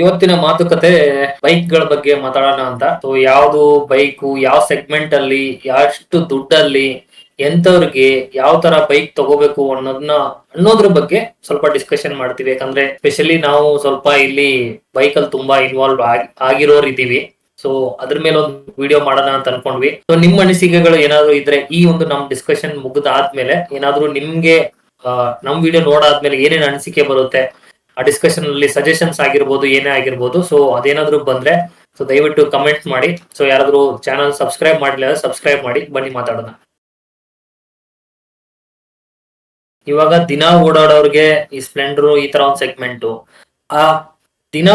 ಇವತ್ತಿನ ಮಾತುಕತೆ ಬೈಕ್ಗಳ ಬಗ್ಗೆ ಮಾತಾಡೋಣ ಅಂತ. ಯಾವ್ದು ಬೈಕು, ಯಾವ ಸೆಗ್ಮೆಂಟ್ ಅಲ್ಲಿ, ಎಷ್ಟು ದುಡ್ಡಲ್ಲಿ, ಎಂತವ್ರಿಗೆ ಯಾವ ತರ ಬೈಕ್ ತಗೋಬೇಕು ಅನ್ನೋದ್ರ ಬಗ್ಗೆ ಸ್ವಲ್ಪ ಡಿಸ್ಕಷನ್ ಮಾಡ್ತೀವಿ. ಯಾಕಂದ್ರೆ ಸ್ಪೆಷಲಿ ನಾವು ಸ್ವಲ್ಪ ಇಲ್ಲಿ ಬೈಕ್ ಅಲ್ಲಿ ತುಂಬಾ ಇನ್ವಾಲ್ವ್ ಆಗಿರೋರು ಇದೀವಿ. ಸೊ ಅದ್ರ ಮೇಲೆ ಒಂದು ವಿಡಿಯೋ ಮಾಡೋಣ ಅಂತ ಅನ್ಕೊಂಡ್ವಿ. ಸೊ ನಿಮ್ಮ ಅನಿಸಿಕೆಗಳು ಏನಾದ್ರು ಇದ್ರೆ ಈ ಒಂದು ನಮ್ ಡಿಸ್ಕಷನ್ ಮುಗಿದಾದ್ಮೇಲೆ ಏನಾದ್ರು ನಿಮ್ಗೆ ನಮ್ ವಿಡಿಯೋ ನೋಡಾದ್ಮೇಲೆ ಏನೇನ್ ಅನಿಸಿಕೆ ಬರುತ್ತೆ, ಆ ಡಿಸ್ಕಷನ್ ಅಲ್ಲಿ ಸಜೆಷನ್ಸ್ ಆಗಿರ್ಬೋದು, ಏನೇ ಆಗಿರ್ಬೋದು. ಸೊ ಅದೇನಾದ್ರೂ ಬಂದ್ರೆ ಸೊ ದಯವಿಟ್ಟು ಕಮೆಂಟ್ ಮಾಡಿ. ಸೊ ಯಾರಾದ್ರೂ ಚಾನಲ್ ಸಬ್ಸ್ಕ್ರೈಬ್ ಮಾಡಿಲ್ಲ ಸಬ್ಸ್ಕ್ರೈಬ್ ಮಾಡಿ, ಬನ್ನಿ ಮಾತಾಡೋಣ. ಇವಾಗ ದಿನ ಓಡಾಡೋರ್ಗೆ ಈ ಸ್ಪ್ಲೆಂಡರ್ ಈ ತರ ಒಂದು ಸೆಗ್ಮೆಂಟ್, ಆ ದಿನ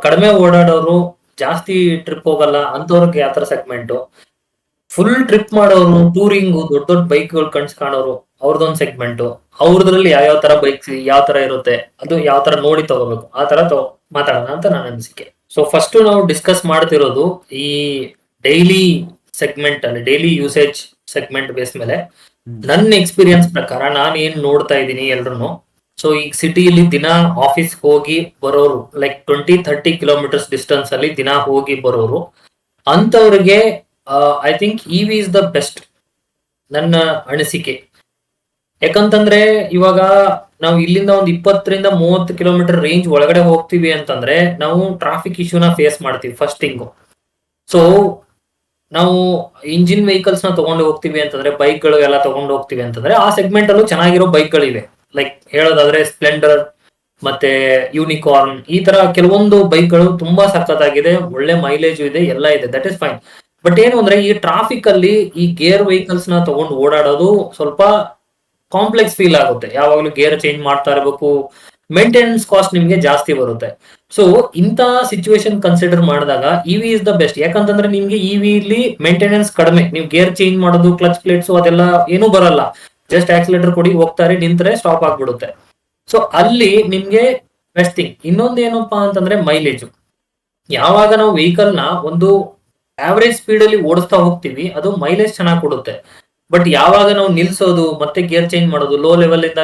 ಕಡಿಮೆ ಓಡಾಡೋರು, ಜಾಸ್ತಿ ಟ್ರಿಪ್ ಹೋಗಲ್ಲ ಅಂತವ್ರಿಗೆ ಯಾವ ತರ ಸೆಗ್ಮೆಂಟ್, ಫುಲ್ ಟ್ರಿಪ್ ಮಾಡೋರು, ಟೂರಿಂಗು, ದೊಡ್ಡ ದೊಡ್ಡ ಬೈಕ್ ಗಳು ಕಾಣೋರು ಅವ್ರದೊಂದ್ ಸೆಗ್ಮೆಂಟ್, ಅವ್ರದ್ರಲ್ಲಿ ಯಾವ ತರ ಬೈಕ್ಸ್ ಯಾವ ತರ ಇರುತ್ತೆ, ಅದು ಯಾವ ತರ ನೋಡಿ ತಗೋಬೇಕು, ಆ ತರ ಮಾತಾಡೋಣ ಅಂತ ನನ್ನ ಅನಿಸಿಕೆ. ಸೊ ಫಸ್ಟ್ ನಾವು ಡಿಸ್ಕಸ್ ಮಾಡ್ತಿರೋದು ಈ ಡೈಲಿ ಸೆಗ್ಮೆಂಟ್ ಅಲ್ಲಿ, ಡೈಲಿ ಯೂಸೇಜ್ ಸೆಗ್ಮೆಂಟ್ ಬೇಸ್ ಮೇಲೆ. ನನ್ನ ಎಕ್ಸ್ಪೀರಿಯನ್ಸ್ ಪ್ರಕಾರ ನಾನು ಏನ್ ನೋಡ್ತಾ ಇದ್ದೀನಿ ಎಲ್ರು, ಸೊ ಈಗ ಸಿಟಿಯಲ್ಲಿ ದಿನ ಆಫೀಸ್ ಹೋಗಿ ಬರೋರು, ಲೈಕ್ 20-30 ಕಿಲೋಮೀಟರ್ಸ್ ಡಿಸ್ಟೆನ್ಸ್ ಅಲ್ಲಿ ದಿನ ಹೋಗಿ ಬರೋರು, ಅಂತವ್ರಿಗೆ I think EV is the best ನನ್ನ ಅನಿಸಿಕೆ. ಯಾಕಂತಂದ್ರೆ ಇವಾಗ ನಾವು ಇಲ್ಲಿಂದ ಒಂದು 20-30 ಕಿಲೋಮೀಟರ್ ರೇಂಜ್ ಒಳಗಡೆ ಹೋಗ್ತೀವಿ ಅಂತಂದ್ರೆ ನಾವು ಟ್ರಾಫಿಕ್ ಇಶ್ಯೂನ ಫೇಸ್ ಮಾಡ್ತೀವಿ ಫಸ್ಟ್ ಥಿಂಗು. ಸೊ ನಾವು ಇಂಜಿನ್ ವೆಹಿಕಲ್ಸ್ ನ ತಗೊಂಡು ಹೋಗ್ತೀವಿ ಅಂತಂದ್ರೆ, ಬೈಕ್ಗಳು ಎಲ್ಲ ತಗೊಂಡು ಹೋಗ್ತೀವಿ ಅಂತಂದ್ರೆ ಆ ಸೆಗ್ಮೆಂಟ್ ಅಲ್ಲೂ ಚೆನ್ನಾಗಿರೋ ಬೈಕ್ಗಳಿವೆ. ಲೈಕ್ ಹೇಳೋದಾದ್ರೆ ಸ್ಪ್ಲೆಂಡರ್ ಮತ್ತೆ ಯೂನಿಕಾರ್ನ್, ಈ ತರ ಕೆಲವೊಂದು ಬೈಕ್ಗಳು ತುಂಬಾ ಸಖತ್ತಾಗಿದೆ, ಒಳ್ಳೆ ಮೈಲೇಜ್ ಇದೆ, ಎಲ್ಲ ಇದೆ, ದಟ್ ಇಸ್ ಫೈನ್. ಬಟ್ ಏನು ಅಂದ್ರೆ ಈ ಟ್ರಾಫಿಕ್ ಅಲ್ಲಿ ಈ ಗೇರ್ ವೆಹಿಕಲ್ಸ್ ನ ತಗೊಂಡು ಓಡಾಡೋದು ಸ್ವಲ್ಪ ಕಾಂಪ್ಲೆಕ್ಸ್ ಫೀಲ್ ಆಗುತ್ತೆ. ಯಾವಾಗ್ಲೂ ಗೇರ್ ಚೇಂಜ್ ಮಾಡ್ತಾ ಇರಬೇಕು, ಮೇಂಟೆನೆನ್ಸ್ ಕಾಸ್ಟ್ ನಿಮ್ಗೆ ಜಾಸ್ತಿ ಬರುತ್ತೆ. ಸೊ ಇಂತ ಸಿಚುವೇಶನ್ ಕನ್ಸಿಡರ್ ಮಾಡಿದಾಗ ಇವಿ ಇಸ್ ದ ಬೆಸ್ಟ್. ಯಾಕಂತಂದ್ರೆ ನಿಮ್ಗೆ ಇವಿಲಿ ಮೇಂಟೆನೆನ್ಸ್ ಕಡಿಮೆ, ನೀವು ಗೇರ್ ಚೇಂಜ್ ಮಾಡೋದು, ಕ್ಲಚ್ ಪ್ಲೇಟ್ಸ್ ಅದೆಲ್ಲ ಏನೂ ಬರಲ್ಲ, ಜಸ್ಟ್ ಆಕ್ಸಿಲೇಟರ್ ಕೊಡಿ ಹೋಗ್ತಾರೆ, ನಿಂತ್ರೆ ಸ್ಟಾಪ್ ಆಗ್ಬಿಡುತ್ತೆ. ಸೊ ಅಲ್ಲಿ ನಿಮ್ಗೆ ಬೆಸ್ಟ್ ಥಿಂಗ್. ಇನ್ನೊಂದು ಏನಪ್ಪಾ ಅಂತಂದ್ರೆ ಮೈಲೇಜ್. ಯಾವಾಗ ನಾವು ವೆಹಿಕಲ್ ನ ಒಂದು ಆವರೇಜ್ ಸ್ಪೀಡ್ ಅಲ್ಲಿ ಓಡಿಸ್ತಾ ಹೋಗ್ತೀವಿ ಅದು ಮೈಲೇಜ್ ಚೆನ್ನಾಗಿ ಕೊಡುತ್ತೆ. ಬಟ್ ಯಾವಾಗ ನಾವು ನಿಲ್ಸೋದು, ಮತ್ತೆ ಗೇರ್ ಚೇಂಜ್ ಮಾಡೋದು, ಲೋ ಲೆವೆಲ್ ಇಂದ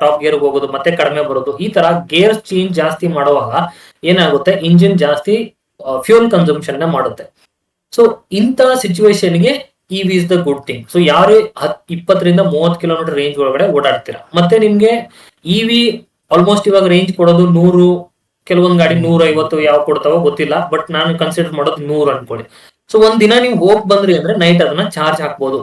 ಟಾಪ್ ಗೇರ್ ಹೋಗೋದು, ಮತ್ತೆ ಕಡಿಮೆ ಬರೋದು, ಈ ತರ ಗೇರ್ ಚೇಂಜ್ ಜಾಸ್ತಿ ಮಾಡುವಾಗ ಏನಾಗುತ್ತೆ, ಇಂಜಿನ್ ಜಾಸ್ತಿ ಫ್ಯೂಲ್ ಕನ್ಸಂಪ್ಷನ್ ನ ಮಾಡುತ್ತೆ. ಸೊ ಇಂಥ ಸಿಚುವೇಶನ್ಗೆ EV is the good thing. So ಯಾರು 20-30 ಕಿಲೋಮೀಟರ್ ರೇಂಜ್ ಒಳಗಡೆ ಓಡಾಡ್ತೀರಾ, ಮತ್ತೆ ನಿಮ್ಗೆ ಇವಿ ಆಲ್ಮೋಸ್ಟ್ ಇವಾಗ ರೇಂಜ್ ಕೊಡೋದು 100, ಕೆಲವೊಂದ್ ಗಾಡಿ 150 ಯಾವ ಕೊಡ್ತಾವೋ ಗೊತ್ತಿಲ್ಲ, ಬಟ್ ನಾನು ಕನ್ಸಿಡರ್ ಮಾಡೋದು 100 ಅನ್ಕೊಳ್ಳಿ. ಸೊ ಒಂದ್ ದಿನ ನೀವು ಹೋಗ್ ಬಂದ್ರಿ ಅಂದ್ರೆ ನೈಟ್ ಅದನ್ನ ಚಾರ್ಜ್ ಹಾಕ್ಬೋದು,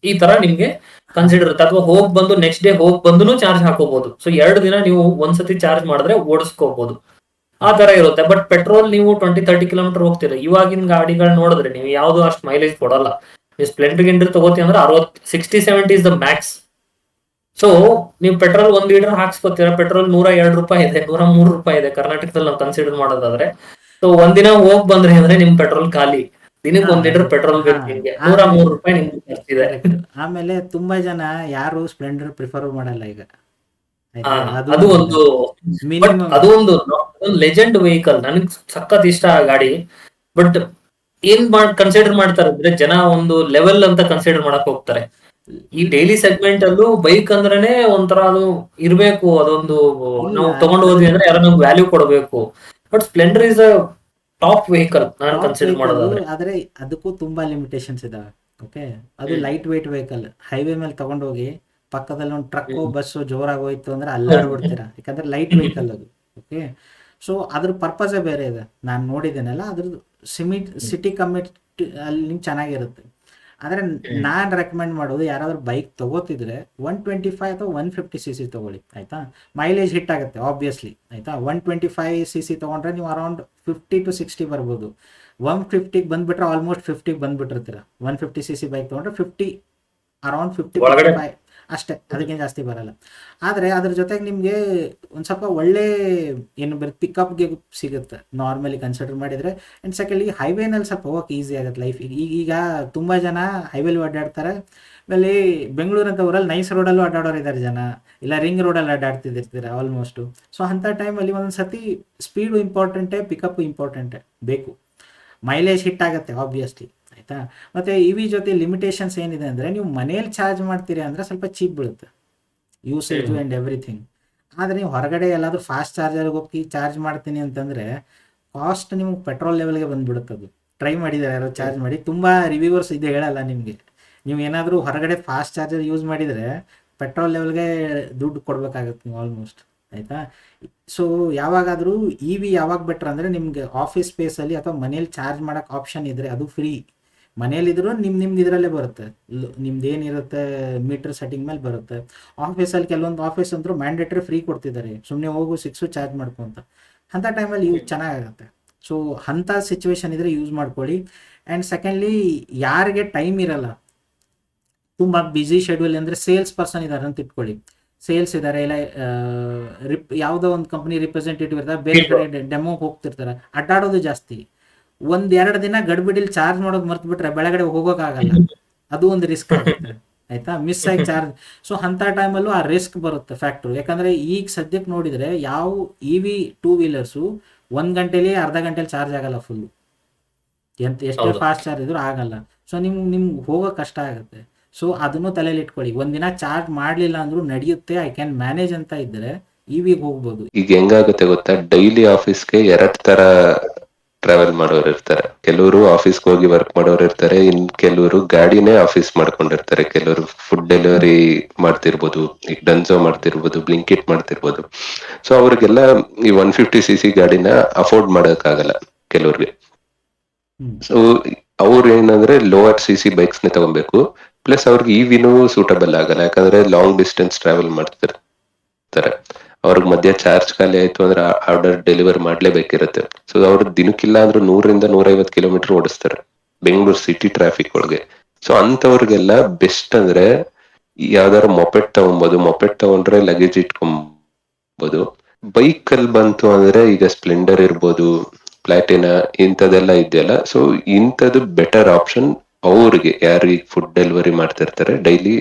ಈ ತರ ನಿಮ್ಗೆ ಕನ್ಸಿಡರ್ ಇರುತ್ತೆ. ಅಥವಾ ಹೋಗ್ ಬಂದು ನೆಕ್ಸ್ಟ್ ಡೇ ಹೋಗ್ ಬಂದು ಚಾರ್ಜ್ ಹಾಕೋಬಹುದು. ಸೊ 2 ದಿನ ನೀವು ಒಂದ್ಸತಿ ಚಾರ್ಜ್ ಮಾಡಿದ್ರೆ ಓಡಿಸ್ಕೋಬಹುದು, ಆ ತರ ಇರುತ್ತೆ. ಬಟ್ ಪೆಟ್ರೋಲ್ ನೀವು 20-30 ಕಿಲೋಮೀಟರ್ ಹೋಗ್ತೀರಾ, ಇವಾಗಿನ ಗಾಡಿಗಳು ನೋಡಿದ್ರೆ ನೀವು ಯಾವ್ದು ಅಷ್ಟು ಮೈಲೇಜ್ ಕೊಡಲ್ಲ. ನೀವು ಸ್ಪ್ಲೆಂಡರ್ ಗಿಂಡರ್ ತಗೋತಿ ಅಂದ್ರೆ 60-70 ಇಸ್ ದ ಮ್ಯಾಕ್ಸ್. ಸೊ ನೀವು ಪೆಟ್ರೋಲ್ 1 ಲೀಟರ್ ಹಾಕ್ಸ್ಕೊತೀರಾ, ಪೆಟ್ರೋಲ್ 102 ರೂಪಾಯಿ ಇದೆ, 103 ರೂಪಾಯಿ ಇದೆ ಕರ್ನಾಟಕದಲ್ಲಿ ನಾವು ಕನ್ಸಿಡರ್ ಮಾಡೋದಾದ್ರೆ. ಸೊ ಒಂದಿನ ಹೋಗ್ ಬಂದ್ರಿ ಅಂದ್ರೆ ನಿಮ್ ಪೆಟ್ರೋಲ್ ಖಾಲಿ, ದಿನಕ್ಕೆ 1 ಲೀಟರ್ ಪೆಟ್ರೋಲ್ ಬೇಕು ನಿಮ್ಗೆ, 103 ರೂಪಾಯಿ ನಿಮ್ಗೆ ಖರ್ಚಿದೆ. ಆಮೇಲೆ ತುಂಬಾ ಜನ ಯಾರು ಸ್ಪ್ಲೆಂಡರ್ ಪ್ರಿಫರ್ ಮಾಡಲ್ಲ ಈಗ. ಅದು ಒಂದು ಅದು ಒಂದು ಲೆಜೆಂಡ್ ವೆಹಿಕಲ್, ನನಗ್ ಸಖತ್ ಇಷ್ಟ ಆ ಗಾಡಿ. ಬಟ್ ಏನ್ ಕನ್ಸಿಡರ್ ಮಾಡ್ತಾರೆ ಅಂದ್ರೆ ಜನ ಒಂದು ಲೆವೆಲ್ ಅಂತ ಕನ್ಸಿಡರ್ ಮಾಡಕ್ ಹೋಗ್ತಾರೆ. ಈ ಡೈಲಿ ಸೆಗ್ಮೆಂಟ್ ಅಲ್ಲೂ ಬೈಕ್ ಅಂದ್ರೇನೆ ಒಂಥರ ಅದು ಇರ್ಬೇಕು, ಅದೊಂದು ನಾವು ತಗೊಂಡು ಹೋದ್ವಿ ಅಂದ್ರೆ ಯಾರೋ ನಮ್ಗೆ ವ್ಯಾಲ್ಯೂ ಕೊಡಬೇಕು. But Splendor is a top vehicle ನಾನು ಕನ್ಸಿಡರ್ ಮಾಡೋದಾದ್ರೆ. ಆದ್ರೆ ಅದಕ್ಕೂ ತುಂಬಾ ಲಿಮಿಟೇಷನ್ಸ್ ಇದಾವೆ. ಓಕೆ, ಅದು ಲೈಟ್ ವೇಟ್ ವೆಹಿಕಲ್. ಹೈವೇ ಮೇಲೆ ತಗೊಂಡೋಗಿ ಪಕ್ಕದಲ್ಲಿ ಒಂದು ಟ್ರಕ್ ಬಸ್ಸು ಜೋರಾಗಿ ಹೋಯ್ತು ಅಂದ್ರೆ ಅಲ್ಲಾಡ್ಬಿಡ್ತೀರಾ, ಯಾಕಂದ್ರೆ ಲೈಟ್ ವೆಹಿಕಲ್ ಅದು. ಓಕೆ, ಸೊ ಅದ್ರ ಪರ್ಪಸೇ ಬೇರೆ ಇದೆ. ನಾನು ನೋಡಿದ್ದೇನಲ್ಲ, ಅದ್ರದ್ದು ಸಿಟಿ ಕಮ್ಯುನಿಟಿ ಅಲ್ಲಿ ಚೆನ್ನಾಗಿರುತ್ತೆ. ಆದರೆ ನಾನು ರೆಕಮೆಂಡ್ ಮಾಡೋದು, ಯಾರಾದ್ರೂ ಬೈಕ್ ತಗೋತಿದ್ರೆ 125 ಅಥವಾ 150cc ತಗೊಳ್ಳಿ, ಆಯ್ತಾ. ಮೈಲೇಜ್ ಹಿಟ್ ಆಗುತ್ತೆ ಆಬ್ವಿಯಸ್ಲಿ, ಆಯ್ತಾ. 125cc ತಗೊಂಡ್ರೆ ನೀವು ಅರೌಂಡ್ 50-60 ಬರ್ಬೋದು. 150ಗೆ ಬಂದ್ಬಿಟ್ರೆ ಆಲ್ಮೋಸ್ಟ್ 50ಗೆ ಬಂದ್ಬಿಟ್ಟಿರ್ತೀರ. 150cc ಬೈಕ್ ತಗೊಂಡ್ರೆ ಅರೌಂಡ್ 50 ಅಷ್ಟೇ, ಅದಕ್ಕಿಂತ ಜಾಸ್ತಿ ಬರಲ್ಲ. ಆದರೆ ಅದ್ರ ಜೊತೆಗೆ ನಿಮಗೆ ಒಂದು ಸ್ವಲ್ಪ ಒಳ್ಳೆ ಏನು ಬರುತ್ತೆ, ಪಿಕಪ್ಗೆ ಸಿಗುತ್ತೆ ನಾರ್ಮಲಿ ಕನ್ಸಿಡರ್ ಮಾಡಿದರೆ. ಆ್ಯಂಡ್ ಸೆಕೆಂಡ್ಲಿ ಹೈವೇನಲ್ಲಿ ಸ್ವಲ್ಪ ಹೋಗೋಕೆ ಈಸಿ ಆಗುತ್ತೆ ಲೈಫ್. ಈಗ ತುಂಬ ಜನ ಹೈವೇಲಿ ಅಡ್ಡಾಡ್ತಾರೆ. ಆಮೇಲೆ ಬೆಂಗಳೂರಂಥ ಊರಲ್ಲಿ ನೈಸ್ ರೋಡಲ್ಲೂ ಅಡ್ಡಾಡೋರು ಇದ್ದಾರೆ ಜನ, ಇಲ್ಲ ರಿಂಗ್ ರೋಡಲ್ಲಿ ಅಡ್ಡಾಡ್ತಿದ್ದಿರ್ತೀರ ಆಲ್ಮೋಸ್ಟು. ಸೊ ಅಂಥ ಟೈಮಲ್ಲಿ ಒಂದೊಂದು ಸತಿ ಸ್ಪೀಡು ಇಂಪಾರ್ಟೆಂಟೇ, ಪಿಕಪ್ಪು ಇಂಪಾರ್ಟೆಂಟೇ ಬೇಕು. ಮೈಲೇಜ್ ಹಿಟ್ ಆಗುತ್ತೆ ಆಬ್ವಿಯಸ್ಲಿ, ಆಯಿತಾ. ಮತ್ತು ಇವಿ ಜೊತೆ ಲಿಮಿಟೇಷನ್ಸ್ ಏನಿದೆ ಅಂದರೆ, ನೀವು ಮನೇಲಿ ಚಾರ್ಜ್ ಮಾಡ್ತೀರಿ ಅಂದರೆ ಸ್ವಲ್ಪ ಚೀಪ್ ಬೀಳುತ್ತೆ ಯೂಸೇಜು ಆ್ಯಂಡ್ ಎವ್ರಿಥಿಂಗ್. ಆದರೆ ನೀವು ಹೊರಗಡೆ ಎಲ್ಲಾದರೂ ಫಾಸ್ಟ್ ಚಾರ್ಜರ್ಗೆ ಹೋಗಿ ಚಾರ್ಜ್ ಮಾಡ್ತೀನಿ ಅಂತಂದರೆ ಕಾಸ್ಟ್ ನಿಮ್ಗೆ ಪೆಟ್ರೋಲ್ ಲೆವೆಲ್ಗೆ ಬಂದ್ಬಿಡುತ್ತೆ. ಅದು ಟ್ರೈ ಮಾಡಿದ್ದಾರೆ ಯಾರೋ ಚಾರ್ಜ್ ಮಾಡಿ, ತುಂಬ ರಿವ್ಯೂವರ್ಸ್ ಇದು ಹೇಳಲ್ಲ ನಿಮಗೆ. ನೀವು ಏನಾದರೂ ಹೊರಗಡೆ ಫಾಸ್ಟ್ ಚಾರ್ಜರ್ ಯೂಸ್ ಮಾಡಿದರೆ ಪೆಟ್ರೋಲ್ ಲೆವೆಲ್ಗೆ ದುಡ್ಡು ಕೊಡಬೇಕಾಗತ್ತೆ ನೀವು ಆಲ್ಮೋಸ್ಟ್, ಆಯಿತಾ. ಸೊ ಯಾವಾಗಾದರೂ ಇ ವಿ ಯಾವಾಗ ಬೆಟ್ರ್ ಅಂದರೆ ನಿಮಗೆ ಆಫೀಸ್ ಸ್ಪೇಸಲ್ಲಿ ಅಥವಾ ಮನೇಲಿ ಚಾರ್ಜ್ ಮಾಡೋಕ್ಕೆ ಆಪ್ಷನ್ ಇದ್ದರೆ ಅದು ಫ್ರೀ. ಮನೇಲಿದ್ರೂ ನಿಮ್ದು ಇದರಲ್ಲೇ ಬರುತ್ತೆ, ನಿಮ್ದು ಏನಿರುತ್ತೆ ಮೀಟರ್ ಸೆಟ್ಟಿಂಗ್ ಮೇಲೆ ಬರುತ್ತೆ. ಆಫೀಸಲ್ಲಿ ಕೆಲವೊಂದು ಆಫೀಸ್ ಅಂತೂ ಮ್ಯಾಂಡೇಟ್ರಿ ಫ್ರೀ ಕೊಡ್ತಿದ್ದಾರೆ, ಸುಮ್ಮನೆ ಹೋಗು 6 ಚಾರ್ಜ್ ಮಾಡ್ಕೊಂತ. ಅಂಥ ಟೈಮಲ್ಲಿ ಯೂಸ್ ಚೆನ್ನಾಗಾಗುತ್ತೆ. ಸೊ ಅಂಥ ಸಿಚುವೇಶನ್ ಇದ್ದರೆ ಯೂಸ್ ಮಾಡ್ಕೊಳ್ಳಿ. ಆ್ಯಂಡ್ ಸೆಕೆಂಡ್ಲಿ, ಯಾರಿಗೆ ಟೈಮ್ ಇರಲ್ಲ, ತುಂಬ ಬ್ಯುಸಿ ಶೆಡ್ಯೂಲ್ ಅಂದರೆ ಸೇಲ್ಸ್ ಪರ್ಸನ್ ಇದ್ದಾರೆ ಅಂತ ಇಟ್ಕೊಳ್ಳಿ, ಸೇಲ್ಸ್ ಇದ್ದಾರೆ, ಇಲ್ಲ ಯಾವುದೋ ಒಂದು ಕಂಪ್ನಿ ರಿಪ್ರೆಸೆಂಟೇಟಿವ್ ಇರ್ತಾರೆ, ಬೇರೆ ಕಡೆ ಡೆಮೋಗೆ ಹೋಗ್ತಿರ್ತಾರೆ, ಅಡ್ಡಾಡೋದು ಜಾಸ್ತಿ. 1-2 ದಿನ ಗಡ್ಬಿಡಿಲಿ ಚಾರ್ಜ್ ಮಾಡೋದು ಮರ್ತು ಬಿಟ್ರೆ ಬೆಳಗಡೆ ಹೋಗೋಕ್ಕಾಗಲ್ಲ, ಅದು ಒಂದು ರಿಸ್ಕ್ ಆಗುತ್ತೆ, ಆಯಿತಾ, ಮಿಸ್ ಆಗಿ ಚಾರ್ಜ್. ಸೊ ಅಂಥ ಟೈಮಲ್ಲೂ ಆ ರಿಸ್ಕ್ ಬರುತ್ತೆ ಫ್ಯಾಕ್ಟ್ರು. ಯಾಕಂದರೆ ಈಗ ಸದ್ಯಕ್ಕೆ ನೋಡಿದರೆ ಯಾವ ಇ ವಿ 2 ವೀಲರ್ಸು 1 ಗಂಟೆಲಿ ಅರ್ಧ ಗಂಟೆಲಿ ಚಾರ್ಜ್ ಆಗಲ್ಲ ಫುಲ್ಲು, ಎಷ್ಟೇ ಫಾಸ್ಟ್ ಚಾರ್ಜ್ ಇದ್ರೂ ಆಗಲ್ಲ. ಸೊ ನಿಮ್ಗೆ ಹೋಗೋ ಕಷ್ಟ ಆಗುತ್ತೆ. ಸೊ ಅದನ್ನು ತಲೆಯಲ್ಲಿ ಇಟ್ಕೊಳ್ಳಿ, ಒಂದಿನ ಚಾರ್ಜ್ ಮಾಡಲಿಲ್ಲ ಅಂದ್ರೂ ನಡೆಯುತ್ತೆ, ಐ ಕ್ಯಾನ್ ಮ್ಯಾನೇಜ್ ಅಂತ ಇದ್ದರೆ ಇ ವಿಗೆ ಹೋಗ್ಬೋದು. ಈಗ ಹೆಂಗಾಗುತ್ತೆ ಗೊತ್ತಾ, ಡೈಲಿ ಆಫೀಸ್ಗೆ 2 ತರ ಟ್ರಾವೆಲ್ ಮಾಡೋರು ಇರ್ತಾರೆ. ಕೆಲವರು ಆಫೀಸ್ಗೆ ಹೋಗಿ ವರ್ಕ್ ಮಾಡೋರು ಇರ್ತಾರೆ, ಇನ್ ಕೆಲವರು ಗಾಡಿನೇ ಆಫೀಸ್ ಮಾಡ್ಕೊಂಡಿರ್ತಾರೆ. ಕೆಲವರು ಫುಡ್ ಡೆಲಿವರಿ ಮಾಡ್ತಿರ್ಬೋದು, ಈಗ ಡನ್ಸೋ ಮಾಡ್ತಿರ್ಬೋದು, ಬ್ಲಿಂಕಿಟ್ ಮಾಡ್ತಿರ್ಬೋದು. ಸೊ ಅವ್ರಿಗೆಲ್ಲ ಈ 150cc ಗಾಡಿನ ಅಫೋರ್ಡ್ ಮಾಡೋಕ್ಕಾಗಲ್ಲ ಕೆಲವ್ರಿಗೆ. ಸೊ ಅವ್ರು ಏನಂದ್ರೆ ಲೋವರ್ CC ಬೈಕ್ಸ್ ನೇ ತಗೊಬೇಕು. ಪ್ಲಸ್ ಅವ್ರಿಗೆ ಇವಿನೂ ಸೂಟಬಲ್ ಆಗಲ್ಲ, ಯಾಕಂದ್ರೆ ಲಾಂಗ್ ಡಿಸ್ಟೆನ್ಸ್ ಟ್ರಾವೆಲ್ ಮಾಡ್ತಿರ್ತಾರೆ. ಅವ್ರಿಗೆ ಮಧ್ಯ ಚಾರ್ಜ್ ಖಾಲಿ ಆಯ್ತು ಅಂದ್ರೆ ಆರ್ಡರ್ ಡೆಲಿವರ್ ಮಾಡ್ಲೇಬೇಕಿರುತ್ತೆ. ಸೊ ಅವ್ರು ದಿನಕ್ಕಿಲ್ಲ ಅಂದ್ರೆ 100-150 ಕಿಲೋಮೀಟರ್ ಓಡಿಸ್ತಾರೆ ಬೆಂಗಳೂರು ಸಿಟಿ ಟ್ರಾಫಿಕ್ ಒಳಗೆ. ಸೊ ಅಂತವ್ರಿಗೆಲ್ಲ ಬೆಸ್ಟ್ ಅಂದ್ರೆ ಯಾವ್ದಾರು ಮೊಪೆಟ್ ತಗೊಬೋದು. ಮೊಪೆಟ್ ತಗೊಂಡ್ರೆ ಲಗೇಜ್ ಇಟ್ಕೊಬೋದು. ಬೈಕ್ ಅಲ್ಲಿ ಬಂತು ಅಂದ್ರೆ ಈಗ ಸ್ಪ್ಲೆಂಡರ್ ಇರ್ಬೋದು, ಪ್ಲಾಟಿನಾ, ಇಂಥದೆಲ್ಲ ಇದೆಯಲ್ಲ. ಸೊ ಇಂಥದ್ದು ಬೆಟರ್ ಆಪ್ಷನ್ ಅವ್ರಿಗೆ, ಯಾರು ಈಗ ಫುಡ್ ಡೆಲಿವರಿ ಮಾಡ್ತಿರ್ತಾರೆ, ಡೈಲಿ